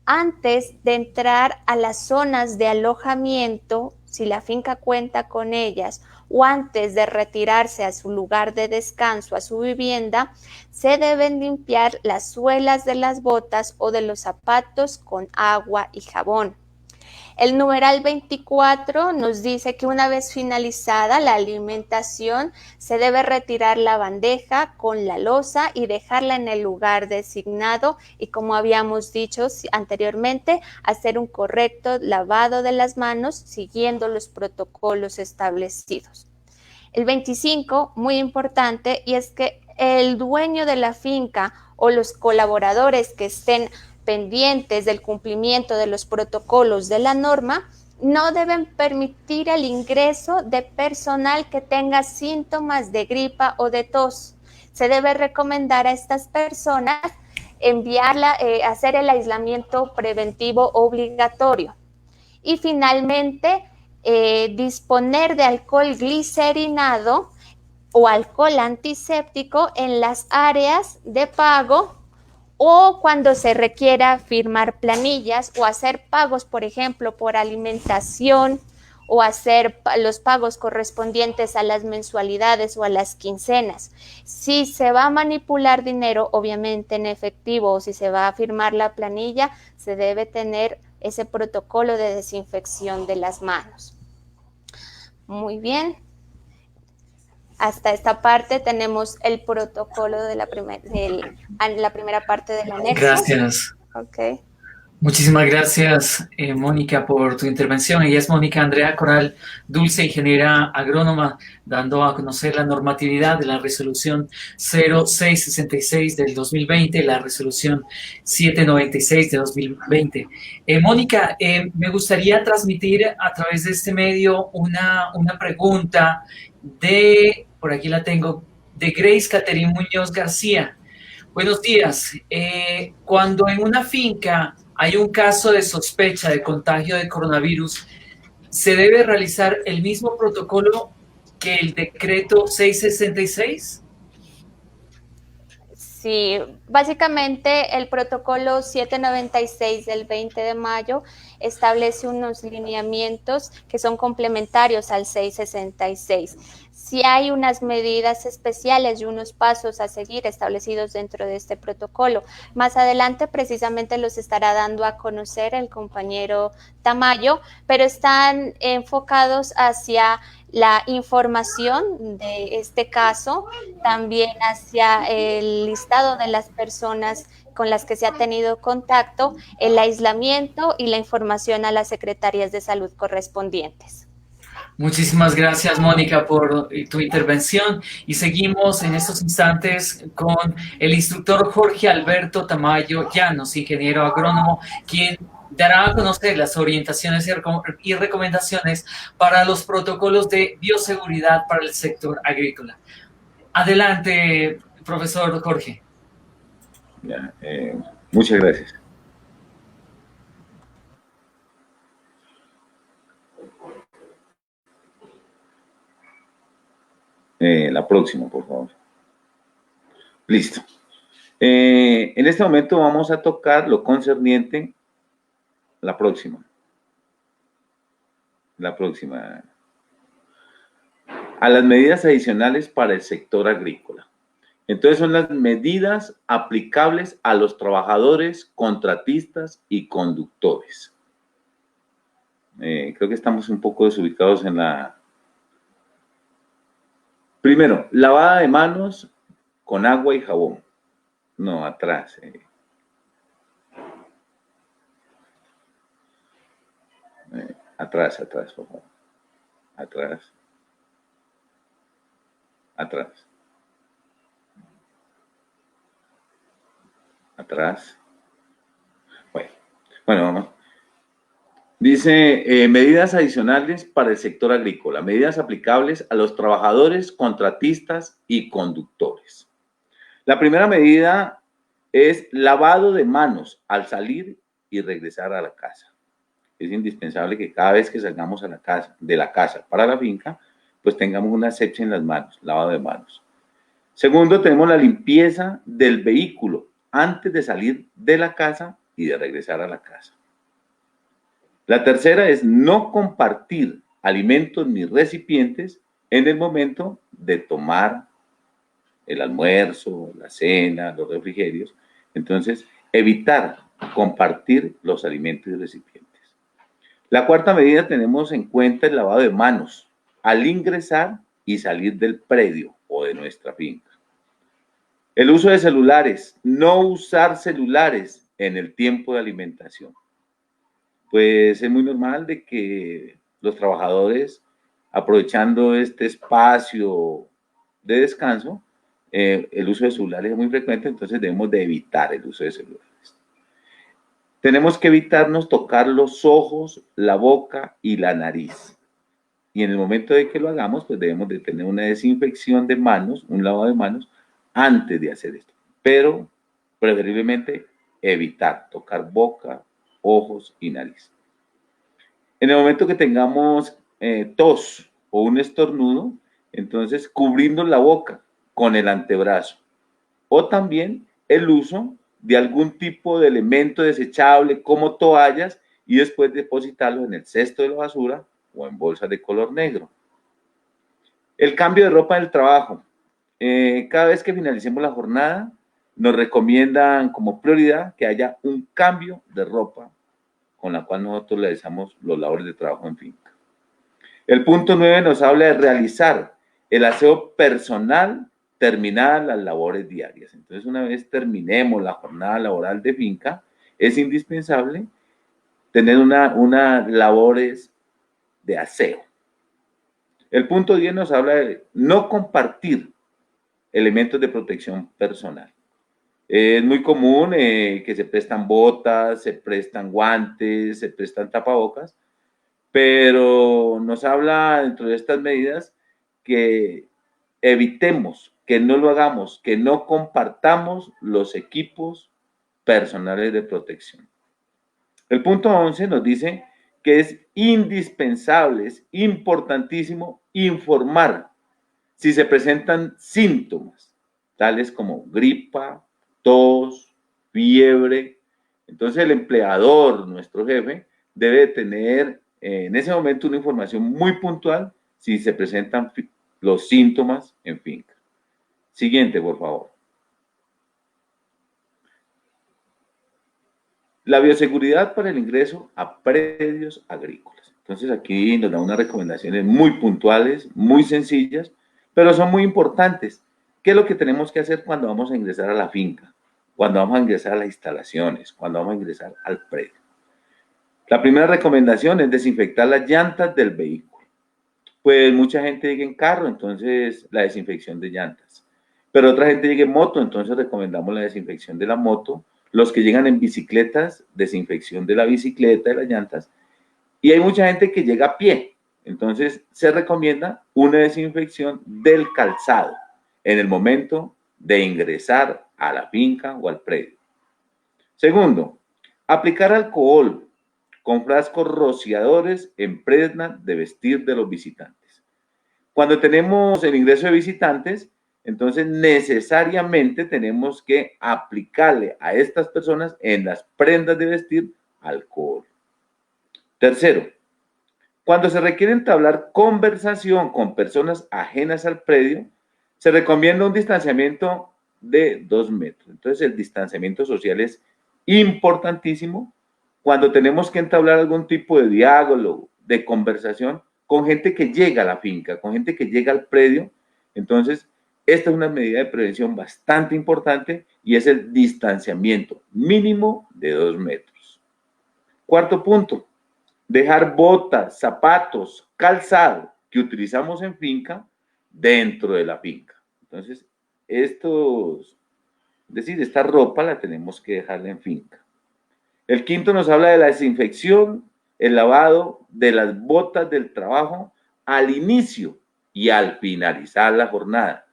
Antes de entrar a las zonas de alojamiento, si la finca cuenta con ellas, o antes de retirarse a su lugar de descanso, a su vivienda, se deben limpiar las suelas de las botas o de los zapatos con agua y jabón. El numeral 24 nos dice que una vez finalizada la alimentación, se debe retirar la bandeja con la loza y dejarla en el lugar designado, y como habíamos dicho anteriormente, hacer un correcto lavado de las manos siguiendo los protocolos establecidos. El 25, muy importante, y es que el dueño de la finca o los colaboradores que estén pendientes del cumplimiento de los protocolos de la norma no deben permitir el ingreso de personal que tenga síntomas de gripa o de tos. Se debe recomendar a estas personas hacer el aislamiento preventivo obligatorio. Y finalmente, disponer de alcohol glicerinado o alcohol antiséptico en las áreas de pago, o cuando se requiera firmar planillas o hacer pagos, por ejemplo, por alimentación, o hacer los pagos correspondientes a las mensualidades o a las quincenas. Si se va a manipular dinero, obviamente en efectivo, o si se va a firmar la planilla, se debe tener ese protocolo de desinfección de las manos. Muy bien. Hasta esta parte tenemos el protocolo de la primera parte del anexo. Gracias. Ok. Muchísimas gracias, Mónica, por tu intervención. Ella es Mónica Andrea Coral Dulce, ingeniera agrónoma, dando a conocer la normatividad de la resolución 0666 del 2020, la resolución 796 de 2020. Mónica, me gustaría transmitir a través de este medio una pregunta por aquí la tengo, de Grace Caterine Muñoz García. Buenos días. Cuando en una finca hay un caso de sospecha de contagio de coronavirus, ¿se debe realizar el mismo protocolo que el decreto 666? Sí, básicamente el protocolo 796 del 20 de mayo establece unos lineamientos que son complementarios al 666. Sí hay unas medidas especiales y unos pasos a seguir establecidos dentro de este protocolo. Más adelante precisamente los estará dando a conocer el compañero Tamayo, pero están enfocados hacia la información de este caso, también hacia el listado de las personas con las que se ha tenido contacto, el aislamiento y la información a las secretarías de salud correspondientes. Muchísimas gracias, Mónica, por tu intervención, y seguimos en estos instantes con el instructor Jorge Alberto Tamayo Llanos, ingeniero agrónomo, quien dará a conocer las orientaciones y recomendaciones para los protocolos de bioseguridad para el sector agrícola. Adelante, profesor Jorge. Ya, muchas gracias. La próxima, por favor. Listo. En este momento vamos a tocar lo concerniente. La próxima. A las medidas adicionales para el sector agrícola. Entonces son las medidas aplicables a los trabajadores, contratistas y conductores. Creo que estamos un poco desubicados en la... Primero, lavada de manos con agua y jabón. No, atrás. Atrás, por favor. Atrás. Bueno, vamos. Dice, medidas adicionales para el sector agrícola, medidas aplicables a los trabajadores, contratistas y conductores. La primera medida es lavado de manos al salir y regresar a la casa. Es indispensable que cada vez que salgamos de la casa para la finca, pues tengamos una asepsia en las manos, lavado de manos. Segundo, tenemos la limpieza del vehículo antes de salir de la casa y de regresar a la casa. La tercera es no compartir alimentos ni recipientes en el momento de tomar el almuerzo, la cena, los refrigerios. Entonces, evitar compartir los alimentos y recipientes. La cuarta medida, tenemos en cuenta el lavado de manos al ingresar y salir del predio o de nuestra finca. El uso de celulares, no usar celulares en el tiempo de alimentación. Pues es muy normal de que los trabajadores, aprovechando este espacio de descanso, el uso de celulares es muy frecuente, entonces debemos de evitar el uso de celulares. Tenemos que evitarnos tocar los ojos, la boca y la nariz. Y en el momento de que lo hagamos, pues debemos de tener una desinfección de manos, un lavado de manos, antes de hacer esto. Pero, preferiblemente, evitar tocar boca, ojos y nariz. En el momento que tengamos tos o un estornudo, entonces cubrirnos la boca con el antebrazo. O también el uso de algún tipo de elemento desechable como toallas y después depositarlo en el cesto de la basura o en bolsas de color negro. El cambio de ropa en el trabajo. Cada vez que finalicemos la jornada, nos recomiendan como prioridad que haya un cambio de ropa con la cual nosotros realizamos los labores de trabajo en finca. El punto 9 nos habla de realizar el aseo personal, terminar las labores diarias. Entonces, una vez terminemos la jornada laboral de finca, es indispensable tener una labores de aseo. El punto 10 nos habla de no compartir elementos de protección personal. Es muy común que se prestan botas, se prestan guantes, se prestan tapabocas, pero nos habla dentro de estas medidas que evitemos, que no lo hagamos, que no compartamos los equipos personales de protección. El punto 11 nos dice que es indispensable, es importantísimo informar si se presentan síntomas, tales como gripa, tos, fiebre. Entonces el empleador, nuestro jefe, debe tener en ese momento una información muy puntual si se presentan los síntomas en finca. Siguiente, por favor. La bioseguridad para el ingreso a predios agrícolas. Entonces aquí nos da unas recomendaciones muy puntuales, muy sencillas, pero son muy importantes. ¿Qué es lo que tenemos que hacer cuando vamos a ingresar a la finca? Cuando vamos a ingresar a las instalaciones, cuando vamos a ingresar al predio. La primera recomendación es desinfectar las llantas del vehículo. Pues mucha gente llega en carro, entonces la desinfección de llantas. Pero otra gente llega en moto, entonces recomendamos la desinfección de la moto. Los que llegan en bicicletas, desinfección de la bicicleta, de las llantas. Y hay mucha gente que llega a pie, entonces se recomienda una desinfección del calzado en el momento de ingresar a la finca o al predio. Segundo, aplicar alcohol con frascos rociadores en prenda de vestir de los visitantes. Cuando tenemos el ingreso de visitantes, entonces necesariamente tenemos que aplicarle a estas personas en las prendas de vestir alcohol. Tercero, cuando se requiere entablar conversación con personas ajenas al predio, se recomienda un distanciamiento de 2 metros. Entonces el distanciamiento social es importantísimo cuando tenemos que entablar algún tipo de diálogo, de conversación con gente que llega a la finca, con gente que llega al predio. Entonces, esta es una medida de prevención bastante importante y es el distanciamiento mínimo de 2 metros. Cuarto punto, dejar botas, zapatos, calzado que utilizamos en finca dentro de la finca. Entonces, esta ropa la tenemos que dejarla en finca. El quinto nos habla de la desinfección, el lavado de las botas del trabajo al inicio y al finalizar la jornada.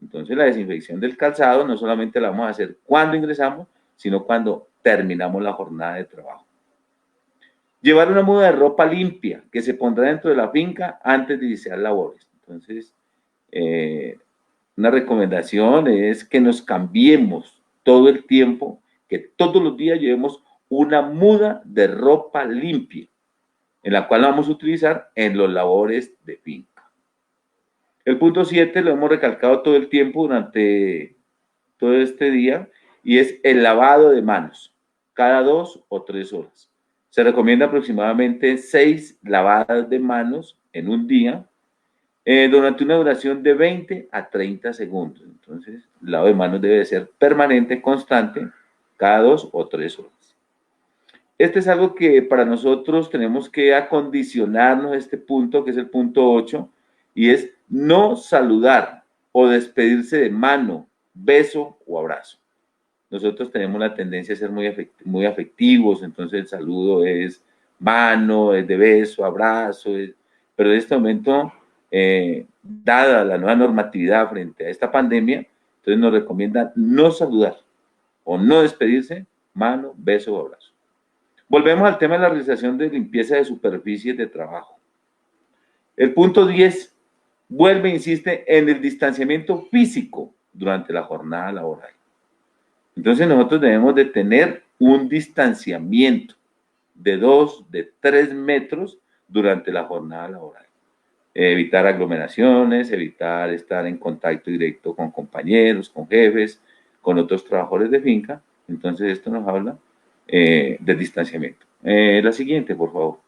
Entonces la desinfección del calzado no solamente la vamos a hacer cuando ingresamos, sino cuando terminamos la jornada de trabajo. Llevar una muda de ropa limpia que se pondrá dentro de la finca antes de iniciar labores. Entonces, una recomendación es que nos cambiemos todo el tiempo, que todos los días llevemos una muda de ropa limpia, en la cual la vamos a utilizar en los labores de finca. El punto 7 lo hemos recalcado todo el tiempo durante todo este día, y es el lavado de manos, cada 2 o 3 horas. Se recomienda aproximadamente 6 lavadas de manos en un día, durante una duración de 20 a 30 segundos. Entonces, el lavado de manos debe ser permanente, constante, cada 2 o 3 horas. Este es algo que para nosotros tenemos que acondicionarnos a este punto, que es el punto 8, y es no saludar o despedirse de mano, beso o abrazo. Nosotros tenemos la tendencia a ser muy afectivos, entonces el saludo es mano, es de beso, abrazo, pero en este momento, dada la nueva normatividad frente a esta pandemia, entonces nos recomienda no saludar o no despedirse, mano, beso o abrazo. Volvemos al tema de la realización de limpieza de superficies de trabajo. El punto 10 vuelve e insiste en el distanciamiento físico durante la jornada laboral. Entonces nosotros debemos de tener un distanciamiento de 2, de 3 metros durante la jornada laboral. Evitar aglomeraciones, evitar estar en contacto directo con compañeros, con jefes, con otros trabajadores de finca. Entonces esto nos habla de distanciamiento. La siguiente, por favor.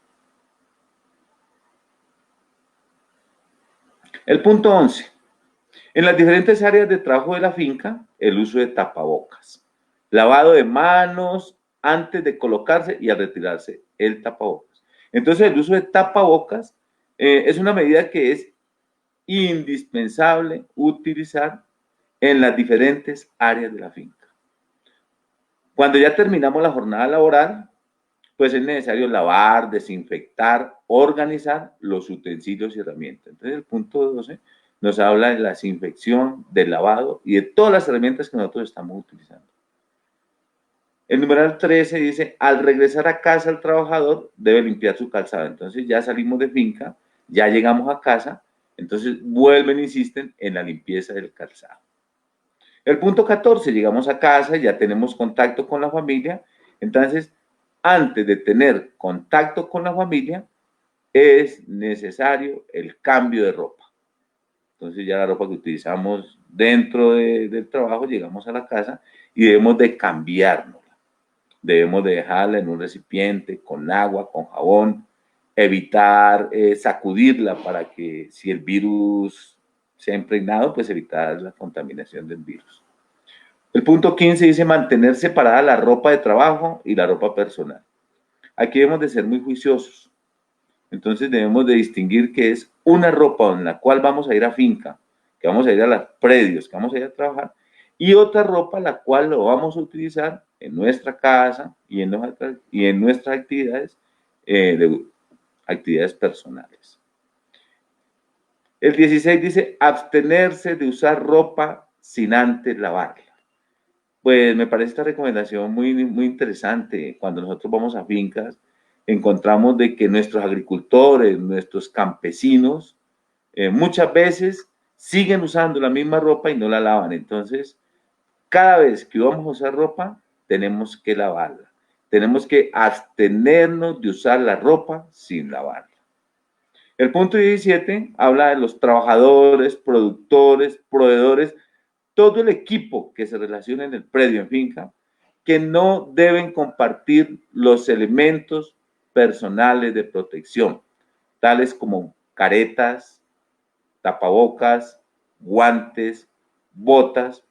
El punto 11. En las diferentes áreas de trabajo de la finca, el uso de tapabocas. Lavado de manos antes de colocarse y al retirarse el tapabocas. Entonces, el uso de tapabocas es una medida que es indispensable utilizar en las diferentes áreas de la finca. Cuando ya terminamos la jornada laboral, pues es necesario lavar, desinfectar, organizar los utensilios y herramientas. Entonces, el punto 12 nos habla de la desinfección, del lavado y de todas las herramientas que nosotros estamos utilizando. El numeral 13 dice, al regresar a casa el trabajador debe limpiar su calzado. Entonces ya salimos de finca, ya llegamos a casa, entonces vuelven e insisten en la limpieza del calzado. El punto 14, llegamos a casa, ya tenemos contacto con la familia, entonces antes de tener contacto con la familia es necesario el cambio de ropa. Entonces ya la ropa que utilizamos dentro del trabajo, llegamos a la casa y debemos de cambiarnos. Debemos de dejarla en un recipiente con agua, con jabón, evitar sacudirla para que si el virus se ha impregnado, pues evitar la contaminación del virus. El punto 15 dice mantener separada la ropa de trabajo y la ropa personal. Aquí debemos de ser muy juiciosos. Entonces debemos de distinguir que es una ropa en la cual vamos a ir a finca, que vamos a ir a los predios, que vamos a ir a trabajar, y otra ropa la cual lo vamos a utilizar en nuestra casa y en nuestras actividades, actividades personales. El 16 dice abstenerse de usar ropa sin antes lavarla. Pues me parece esta recomendación muy interesante. Cuando nosotros vamos a fincas, encontramos de que nuestros agricultores, nuestros campesinos, muchas veces siguen usando la misma ropa y no la lavan. Entonces, cada vez que vamos a usar ropa, tenemos que lavarla. Tenemos que abstenernos de usar la ropa sin lavarla. El punto 17 habla de los trabajadores, productores, proveedores, todo el equipo que se relaciona en el predio, en finca, que no deben compartir los elementos personales de protección, tales como caretas, tapabocas, guantes, botas.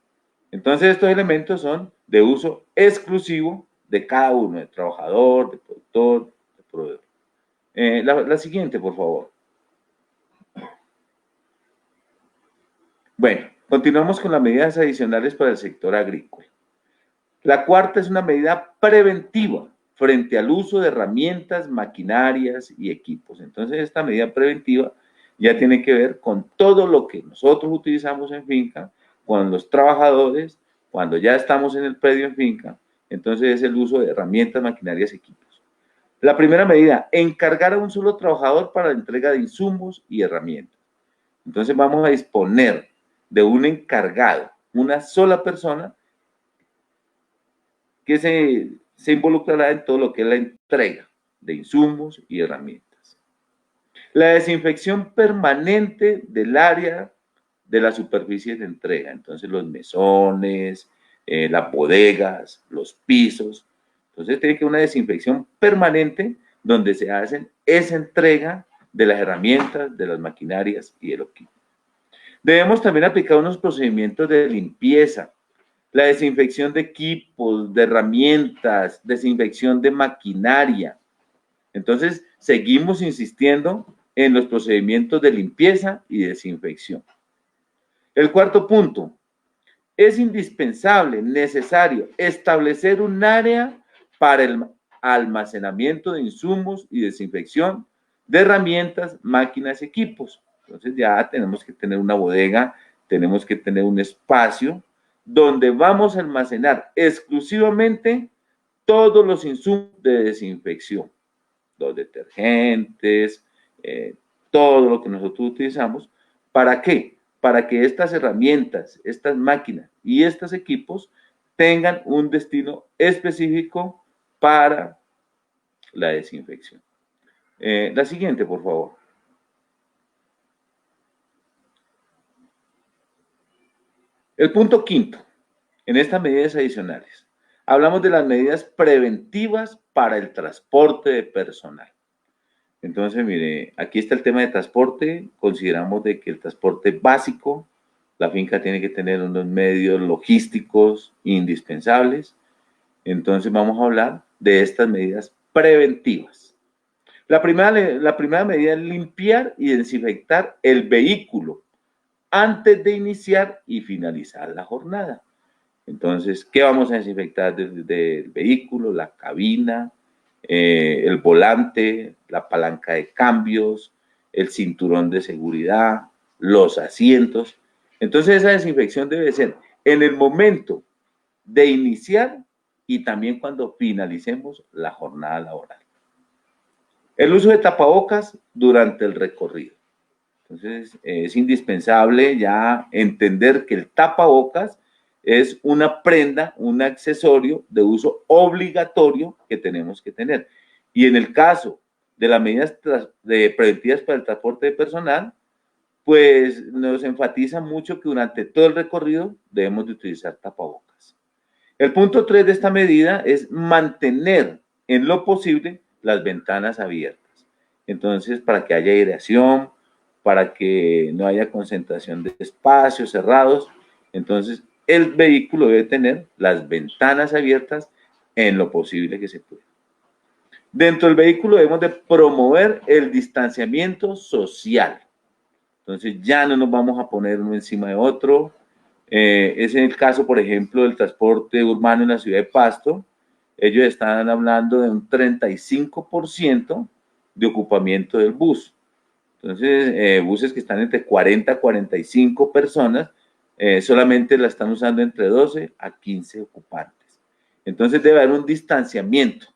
Entonces, estos elementos son de uso exclusivo de cada uno, de trabajador, de productor, de proveedor. La siguiente, por favor. Bueno, continuamos con las medidas adicionales para el sector agrícola. La cuarta es una medida preventiva frente al uso de herramientas, maquinarias y equipos. Entonces, esta medida preventiva ya tiene que ver con todo lo que nosotros utilizamos en finca, con los trabajadores, cuando ya estamos en el predio en finca. Entonces, es el uso de herramientas, maquinarias y equipos. La primera medida, encargar a un solo trabajador para la entrega de insumos y herramientas. Entonces, vamos a disponer de un encargado, una sola persona que se involucrará en todo lo que es la entrega de insumos y herramientas. La desinfección permanente del área de las superficies de entrega, entonces los mesones, las bodegas, los pisos. Entonces tiene que haber una desinfección permanente donde se hacen esa entrega de las herramientas, de las maquinarias y del equipo. Debemos también aplicar unos procedimientos de limpieza, la desinfección de equipos, de herramientas, desinfección de maquinaria. Entonces, seguimos insistiendo en los procedimientos de limpieza y desinfección. El cuarto punto, es indispensable, necesario, establecer un área para el almacenamiento de insumos y desinfección de herramientas, máquinas y equipos. Entonces ya tenemos que tener una bodega, tenemos que tener un espacio donde vamos a almacenar exclusivamente todos los insumos de desinfección, los detergentes, todo lo que nosotros utilizamos. ¿Para qué? Para que estas herramientas, estas máquinas y estos equipos tengan un destino específico para la desinfección. La siguiente, por favor. El punto quinto, en estas medidas adicionales, hablamos de las medidas preventivas para el transporte de personal. Entonces, mire, aquí está el tema de transporte. Consideramos de que el transporte básico, la finca tiene que tener unos medios logísticos indispensables. Entonces vamos a hablar de estas medidas preventivas. La primera medida es limpiar y desinfectar el vehículo antes de iniciar y finalizar la jornada. Entonces, ¿qué vamos a desinfectar del vehículo? La cabina, el volante, la palanca de cambios, el cinturón de seguridad, los asientos. Entonces, esa desinfección debe ser en el momento de iniciar y también cuando finalicemos la jornada laboral. El uso de tapabocas durante el recorrido. Entonces, es indispensable ya entender que el tapabocas es una prenda, un accesorio de uso obligatorio que tenemos que tener. Y en el caso de las medidas preventivas para el transporte de personal, pues nos enfatiza mucho que durante todo el recorrido debemos de utilizar tapabocas. El punto 3 de esta medida es mantener en lo posible las ventanas abiertas. Entonces, para que haya aireación, para que no haya concentración de espacios cerrados, entonces el vehículo debe tener las ventanas abiertas en lo posible que se pueda. Dentro del vehículo debemos de promover el distanciamiento social. Entonces ya no nos vamos a poner uno encima de otro. Es en el caso, por ejemplo, del transporte urbano en la ciudad de Pasto. Ellos están hablando de un 35% de ocupamiento del bus. Entonces, buses que están entre 40 a 45 personas, solamente la están usando entre 12 a 15 ocupantes. Entonces, debe haber un distanciamiento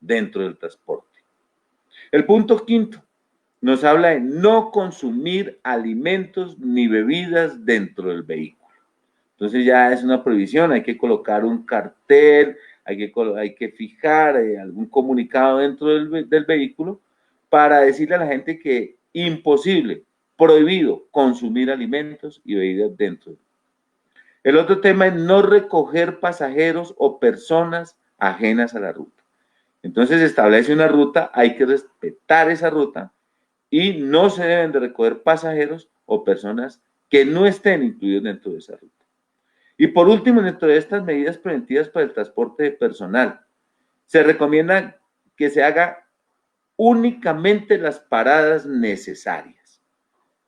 dentro del transporte. El punto 5 nos habla de no consumir alimentos ni bebidas dentro del vehículo. Entonces, ya es una prohibición, hay que colocar un cartel, hay que fijar algún comunicado dentro del vehículo para decirle a la gente que imposible, prohibido consumir alimentos y bebidas dentro. El otro tema es no recoger pasajeros o personas ajenas a la ruta. Entonces se establece una ruta, hay que respetar esa ruta y no se deben de recoger pasajeros o personas que no estén incluidos dentro de esa ruta. Y por último, dentro de estas medidas preventivas para el transporte de personal, se recomienda que se haga únicamente las paradas necesarias.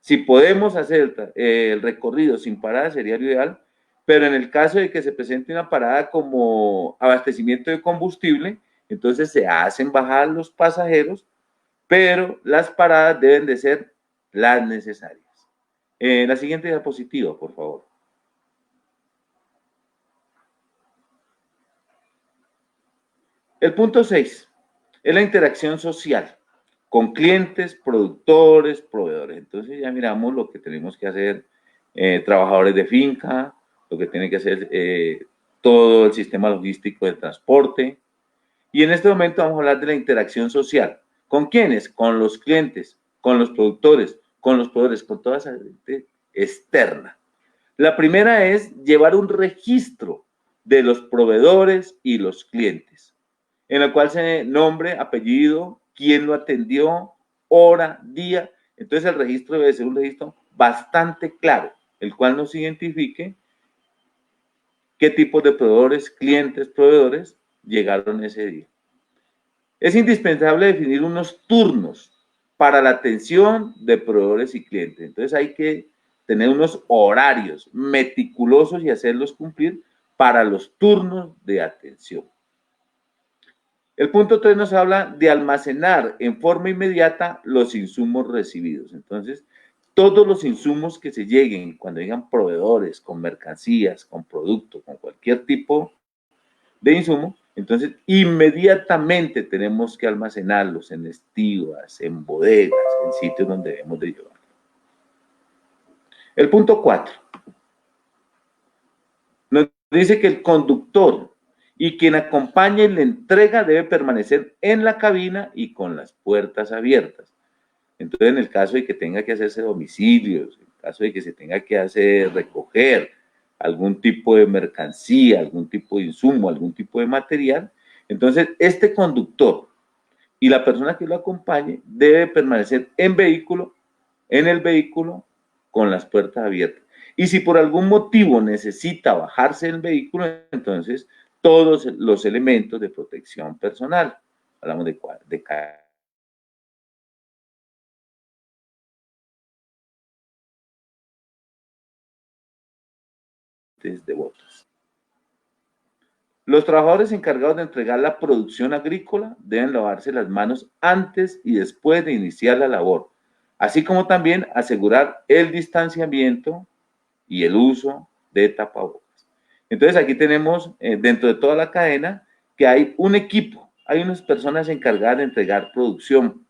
Si podemos hacer el recorrido sin parada sería lo ideal, pero en el caso de que se presente una parada como abastecimiento de combustible, entonces se hacen bajar los pasajeros, pero las paradas deben de ser las necesarias. La siguiente diapositiva, por favor. El punto 6 es la interacción social con clientes, productores, proveedores. Entonces ya miramos lo que tenemos que hacer trabajadores de finca, lo que tiene que hacer todo el sistema logístico de transporte. Y en este momento vamos a hablar de la interacción social. ¿Con quiénes? Con los clientes, con los productores, con los proveedores, con toda esa gente externa. La primera es llevar un registro de los proveedores y los clientes, en el cual se nombre, apellido, quién lo atendió, hora, día. Entonces el registro debe ser un registro bastante claro, el cual nos identifique qué tipos de proveedores, clientes, proveedores llegaron ese día. Es indispensable definir unos turnos para la atención de proveedores y clientes. Entonces hay que tener unos horarios meticulosos y hacerlos cumplir para los turnos de atención. El punto 3 nos habla de almacenar en forma inmediata los insumos recibidos. Entonces, todos los insumos que se lleguen, cuando llegan proveedores, con mercancías, con productos, con cualquier tipo de insumo, entonces inmediatamente tenemos que almacenarlos en estivas, en bodegas, en sitios donde debemos de llevarlos. El punto 4 nos dice que el conductor y quien acompaña en la entrega debe permanecer en la cabina y con las puertas abiertas. Entonces, en el caso de que tenga que hacerse domicilios, en el caso de que se tenga que hacer recoger algún tipo de mercancía, algún tipo de insumo, algún tipo de material, entonces este conductor y la persona que lo acompañe debe permanecer en el vehículo con las puertas abiertas. Y si por algún motivo necesita bajarse del vehículo, entonces todos los elementos de protección personal, hablamos de botas. Los trabajadores encargados de entregar la producción agrícola deben lavarse las manos antes y después de iniciar la labor, así como también asegurar el distanciamiento y el uso de tapabocas. Entonces aquí tenemos dentro de toda la cadena que hay un equipo, hay unas personas encargadas de entregar producción.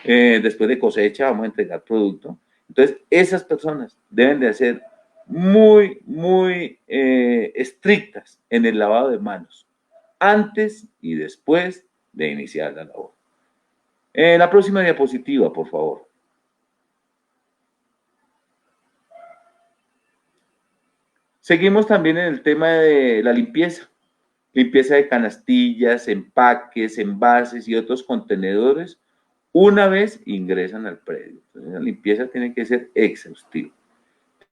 Después de cosecha vamos a entregar producto. Entonces esas personas deben de ser muy estrictas en el lavado de manos, antes y después de iniciar la labor. La próxima diapositiva, por favor. Seguimos también en el tema de la limpieza de canastillas, empaques, envases y otros contenedores una vez ingresan al predio. Entonces, la limpieza tiene que ser exhaustiva.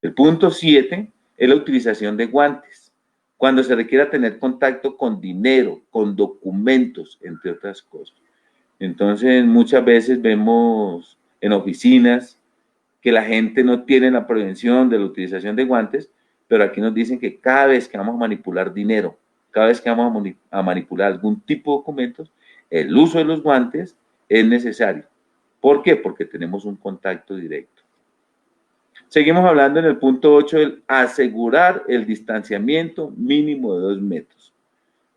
El punto 7 es la utilización de guantes, cuando se requiera tener contacto con dinero, con documentos, entre otras cosas. Entonces, muchas veces vemos en oficinas que la gente no tiene la prevención de la utilización de guantes, pero aquí nos dicen que cada vez que vamos a manipular dinero, cada vez que vamos a manipular algún tipo de documentos, el uso de los guantes es necesario. ¿Por qué? Porque tenemos un contacto directo. Seguimos hablando en el punto 8, el asegurar el distanciamiento mínimo de 2 metros.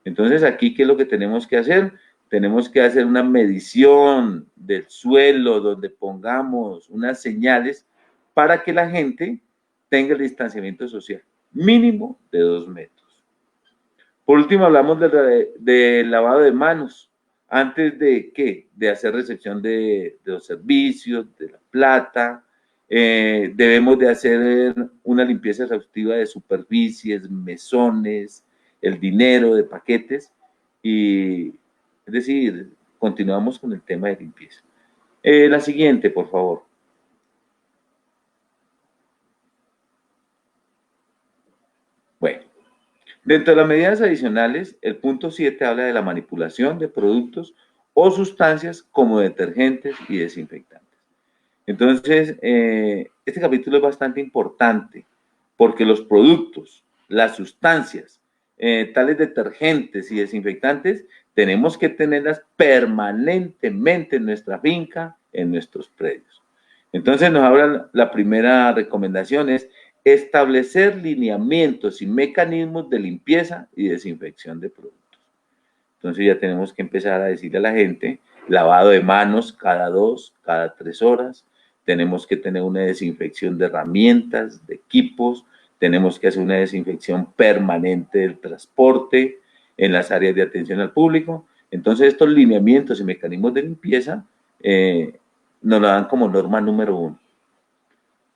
Entonces, aquí, ¿qué es lo que tenemos que hacer? Tenemos que hacer una medición del suelo donde pongamos unas señales para que la gente tenga el distanciamiento social mínimo de 2 metros. Por último, hablamos del lavado de manos. Antes de ¿qué? De hacer recepción de los servicios, de la plata, debemos de hacer una limpieza exhaustiva de superficies, mesones, el dinero, de paquetes, y es decir, continuamos con el tema de limpieza. La siguiente, por favor. Bueno, dentro de las medidas adicionales, el punto 7 habla de la manipulación de productos o sustancias como detergentes y desinfectantes. Entonces, este capítulo es bastante importante porque los productos, las sustancias, tales detergentes y desinfectantes, tenemos que tenerlas permanentemente en nuestra finca, en nuestros predios. Entonces nos habla, la primera recomendación es establecer lineamientos y mecanismos de limpieza y desinfección de productos. Entonces ya tenemos que empezar a decirle a la gente, lavado de manos cada 2, cada 3 horas, tenemos que tener una desinfección de herramientas, de equipos, tenemos que hacer una desinfección permanente del transporte, en las áreas de atención al público. Entonces estos lineamientos y mecanismos de limpieza nos lo dan como norma número 1.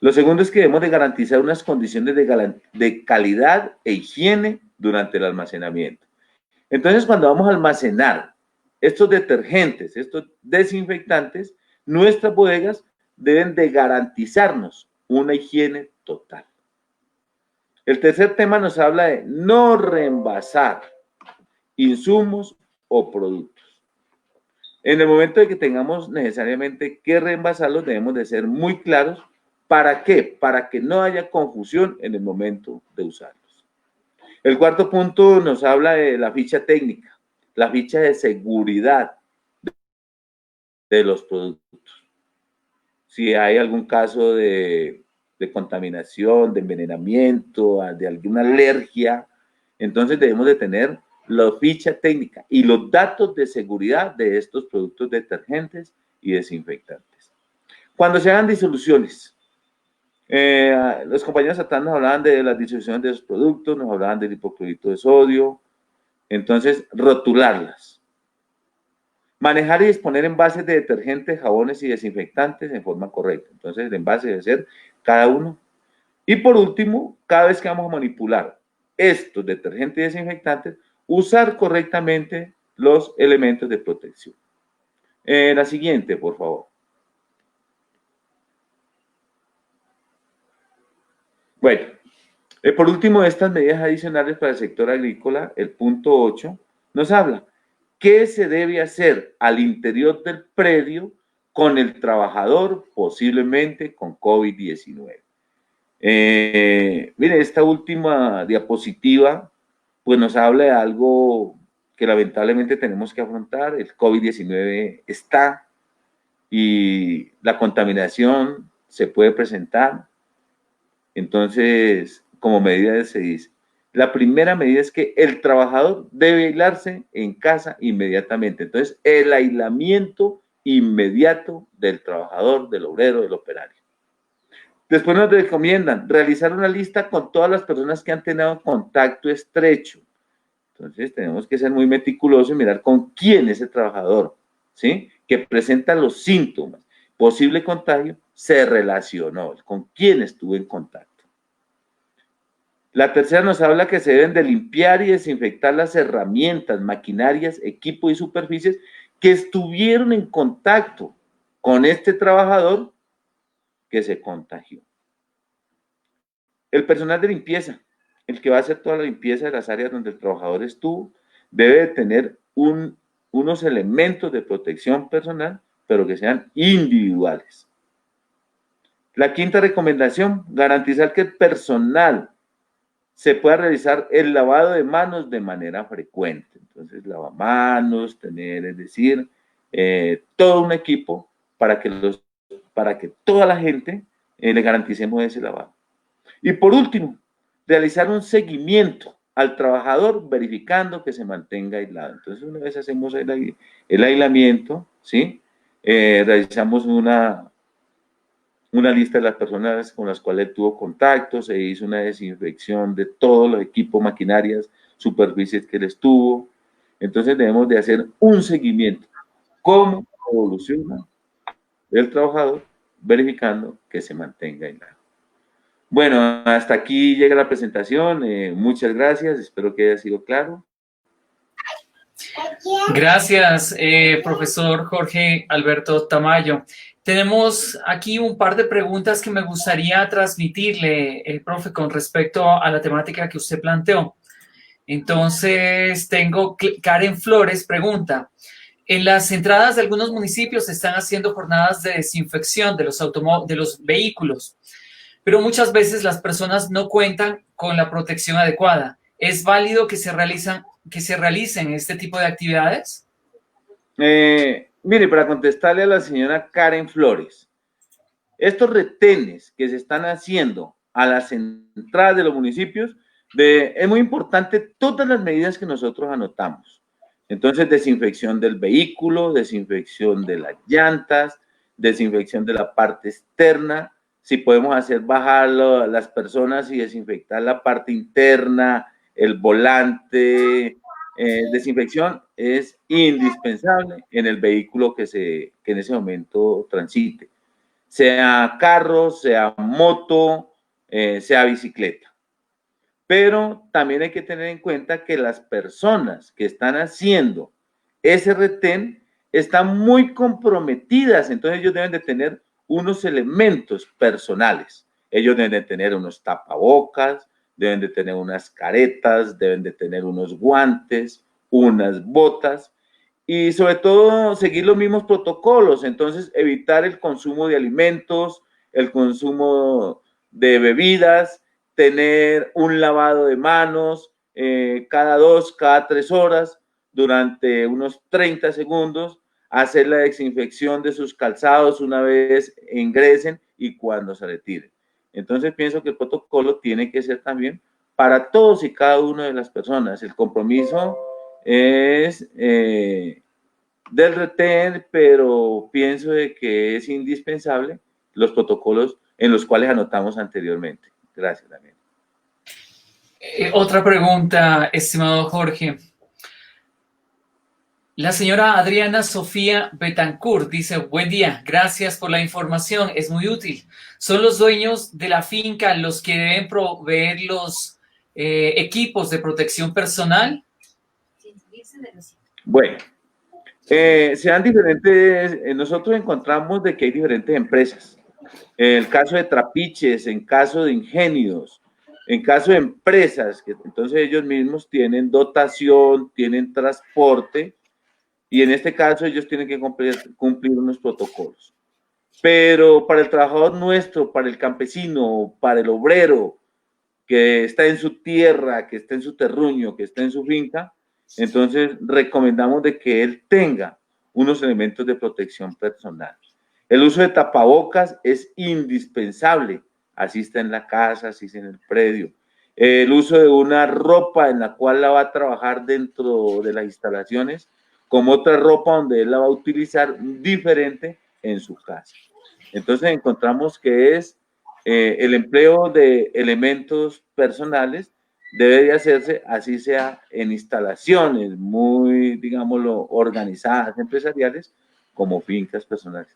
Lo segundo es que debemos de garantizar unas condiciones de calidad e higiene durante el almacenamiento. Entonces, cuando vamos a almacenar estos detergentes, estos desinfectantes, nuestras bodegas deben de garantizarnos una higiene total. El tercer tema nos habla de no reenvasar insumos o productos. En el momento de que tengamos necesariamente que reenvasarlos, debemos de ser muy claros. ¿Para qué? Para que no haya confusión en el momento de usarlos. El cuarto punto nos habla de la ficha técnica, la ficha de seguridad de los productos. Si hay algún caso de contaminación, de envenenamiento, de alguna alergia, entonces debemos de tener la ficha técnica y los datos de seguridad de estos productos detergentes y desinfectantes. Cuando se hagan disoluciones, los compañeros atrás nos hablaban de las disoluciones de los productos, nos hablaban del hipoclorito de sodio, entonces rotularlas. Manejar y disponer envases de detergentes, jabones y desinfectantes en forma correcta. Entonces el envase debe ser cada uno. Y por último, cada vez que vamos a manipular estos detergentes y desinfectantes, usar correctamente los elementos de protección. La siguiente, por favor. Bueno, por último, de estas medidas adicionales para el sector agrícola, el punto 8 nos habla qué se debe hacer al interior del predio con el trabajador posiblemente con COVID-19. Mire, esta última diapositiva pues nos habla de algo que lamentablemente tenemos que afrontar. El COVID-19 está y la contaminación se puede presentar. Entonces, como medida se dice, la primera medida es que el trabajador debe aislarse en casa inmediatamente. Entonces, el aislamiento inmediato del trabajador, del obrero, del operario. Después nos recomiendan realizar una lista con todas las personas que han tenido contacto estrecho. Entonces, tenemos que ser muy meticulosos y mirar con quién es el trabajador, ¿sí? Que presenta los síntomas. Posible contagio, se relacionó, con quién estuvo en contacto. La tercera nos habla que se deben de limpiar y desinfectar las herramientas, maquinarias, equipo y superficies que estuvieron en contacto con este trabajador que se contagió. El personal de limpieza, el que va a hacer toda la limpieza de las áreas donde el trabajador estuvo, debe de tener unos elementos de protección personal, pero que sean individuales. La quinta recomendación, garantizar que el personal se pueda realizar el lavado de manos de manera frecuente. Entonces, lavamanos, tener, es decir, todo un equipo para que toda la gente le garanticemos ese lavado. Y por último, realizar un seguimiento al trabajador verificando que se mantenga aislado. Entonces, una vez hacemos el aislamiento, ¿sí? Realizamos una lista de las personas con las cuales tuvo contacto, se hizo una desinfección de todos los equipos, maquinarias, superficies que él estuvo. Entonces debemos de hacer un seguimiento. ¿Cómo evoluciona el trabajador? Verificando que se mantenga aislado. Bueno, hasta aquí llega la presentación. Muchas gracias, espero que haya sido claro. Gracias, profesor Jorge Alberto Tamayo. Tenemos aquí un par de preguntas que me gustaría transmitirle, profe, con respecto a la temática que usted planteó. Entonces, tengo Karen Flores pregunta, en las entradas de algunos municipios se están haciendo jornadas de desinfección de los vehículos, pero muchas veces las personas no cuentan con la protección adecuada. ¿Es válido que se realicen este tipo de actividades? Mire, para contestarle a la señora Karen Flores, estos retenes que se están haciendo a las entradas de los municipios, es muy importante todas las medidas que nosotros anotamos. Entonces, desinfección del vehículo, desinfección de las llantas, desinfección de la parte externa, si podemos hacer bajar las personas y desinfectar la parte interna, el volante, desinfección es indispensable en el vehículo que en ese momento transite, sea carro, sea moto, sea bicicleta. Pero también hay que tener en cuenta que las personas que están haciendo ese retén están muy comprometidas, entonces ellos deben de tener unos elementos personales. Ellos deben de tener unos tapabocas, deben de tener unas caretas, deben de tener unos guantes, unas botas y sobre todo seguir los mismos protocolos. Entonces evitar el consumo de alimentos, el consumo de bebidas, tener un lavado de manos cada 2, cada 3 horas durante unos 30 segundos, hacer la desinfección de sus calzados una vez ingresen y cuando se retiren. Entonces pienso que el protocolo tiene que ser también para todos y cada una de las personas. El compromiso es del retén, pero pienso de que es indispensable los protocolos en los cuales anotamos anteriormente. Gracias, Daniel. Otra pregunta, estimado Jorge. La señora Adriana Sofía Betancourt dice, buen día, gracias por la información, es muy útil. ¿Son los dueños de la finca los que deben proveer los equipos de protección personal? Bueno, Se dan diferentes, nosotros encontramos de que hay diferentes empresas. En el caso de trapiches, en caso de ingenios, en caso de empresas, que entonces ellos mismos tienen dotación, tienen transporte, y en este caso ellos tienen que cumplir unos protocolos. Pero para el trabajador nuestro, para el campesino, para el obrero, que está en su tierra, que está en su terruño, que está en su finca, entonces recomendamos de que él tenga unos elementos de protección personal. El uso de tapabocas es indispensable, así está en la casa, así está en el predio. El uso de una ropa en la cual la va a trabajar dentro de las instalaciones, como otra ropa donde él la va a utilizar diferente en su casa. Entonces encontramos que es el empleo de elementos personales debe de hacerse, así sea en instalaciones muy, digámoslo, organizadas, empresariales, como fincas personales.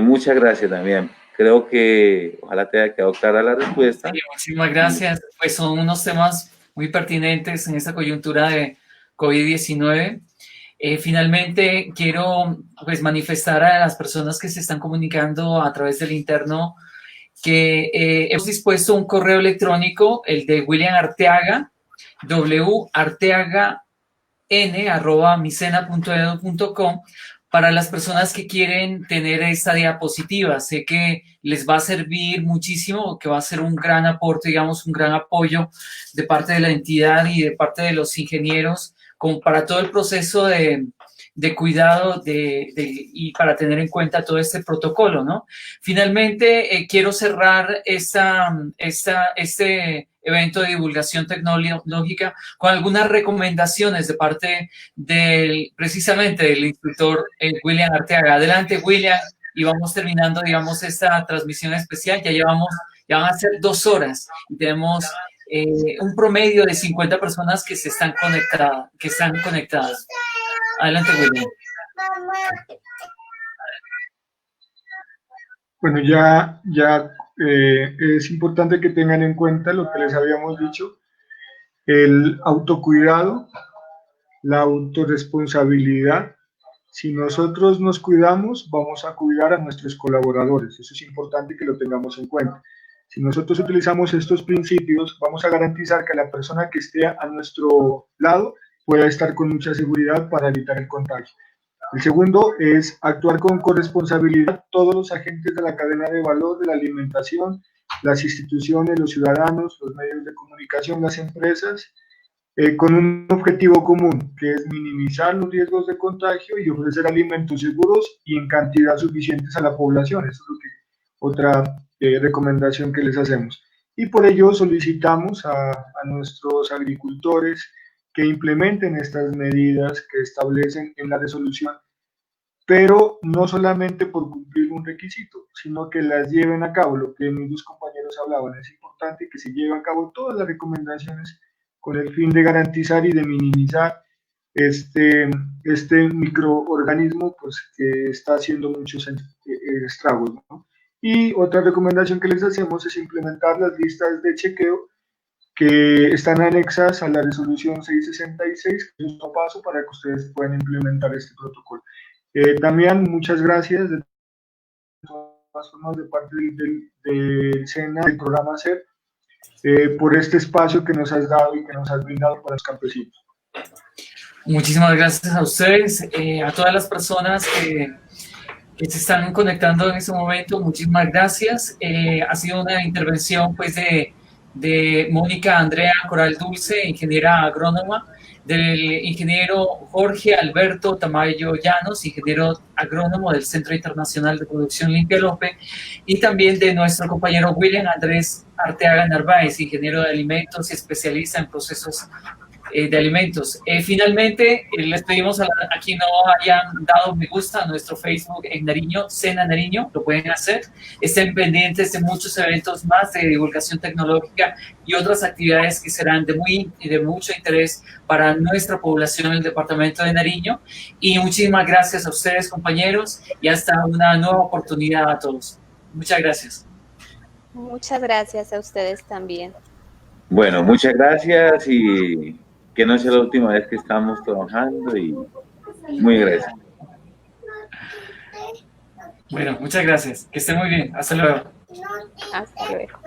Muchas gracias, Damián. Creo que ojalá te haya quedado clara la respuesta. Sí, muchísimas gracias. Pues son unos temas muy pertinentes en esta coyuntura de COVID-19. Finalmente, quiero pues, manifestar a las personas que se están comunicando a través del interno que hemos dispuesto un correo electrónico, el de William Arteaga, warteagan@micena.edu.com, para las personas que quieren tener esta diapositiva. Sé que les va a servir muchísimo, que va a ser un gran aporte, digamos, un gran apoyo de parte de la entidad y de parte de los ingenieros, como para todo el proceso de cuidado y para tener en cuenta todo este protocolo, ¿no? Finalmente, quiero cerrar este evento de divulgación tecnológica con algunas recomendaciones de parte precisamente del instructor William Arteaga. Adelante, William, y vamos terminando, digamos, esta transmisión especial. Ya van a ser 2 horas y tenemos un promedio de 50 personas que están conectadas. Adelante, William. Bueno, ya es importante que tengan en cuenta lo que les habíamos dicho, el autocuidado, la autorresponsabilidad. Si nosotros nos cuidamos, vamos a cuidar a nuestros colaboradores. Eso es importante que lo tengamos en cuenta. Si nosotros utilizamos estos principios, vamos a garantizar que la persona que esté a nuestro lado pueda estar con mucha seguridad para evitar el contagio. El segundo es actuar con corresponsabilidad todos los agentes de la cadena de valor de la alimentación, las instituciones, los ciudadanos, los medios de comunicación, las empresas, con un objetivo común, que es minimizar los riesgos de contagio y ofrecer alimentos seguros y en cantidad suficientes a la población. Eso es lo que, otra recomendación que les hacemos. Y por ello solicitamos a nuestros agricultores que implementen estas medidas que establecen en la resolución, pero no solamente por cumplir un requisito, sino que las lleven a cabo, lo que mis dos compañeros hablaban. Es importante que se lleven a cabo todas las recomendaciones con el fin de garantizar y de minimizar este microorganismo pues, que está haciendo muchos estragos, ¿no? Y otra recomendación que les hacemos es implementar las listas de chequeo que están anexas a la resolución 666, que es un paso para que ustedes puedan implementar este protocolo. También muchas gracias de todas formas de parte del SENA, del programa SER, por este espacio que nos has dado y que nos has brindado para los campesinos. Muchísimas gracias a ustedes, a todas las personas que se están conectando en este momento. Muchísimas gracias. Ha sido una intervención pues de Mónica Andrea Coral Dulce, ingeniera agrónoma, del ingeniero Jorge Alberto Tamayo Llanos, ingeniero agrónomo del Centro Internacional de Producción Limpia Lope, y también de nuestro compañero William Andrés Arteaga Narváez, ingeniero de alimentos y especialista en procesos de alimentos. Finalmente, les pedimos a quien no hayan dado me gusta a nuestro Facebook en Nariño, Sena Nariño, lo pueden hacer. Estén pendientes de muchos eventos más de divulgación tecnológica y otras actividades que serán de mucho interés para nuestra población en el departamento de Nariño. Y muchísimas gracias a ustedes, compañeros, y hasta una nueva oportunidad a todos. Muchas gracias. Muchas gracias a ustedes también. Bueno, muchas gracias y que no sea la última vez que estamos trabajando y muy agradecido. Bueno, muchas gracias. Que esté muy bien. Hasta luego. Hasta luego.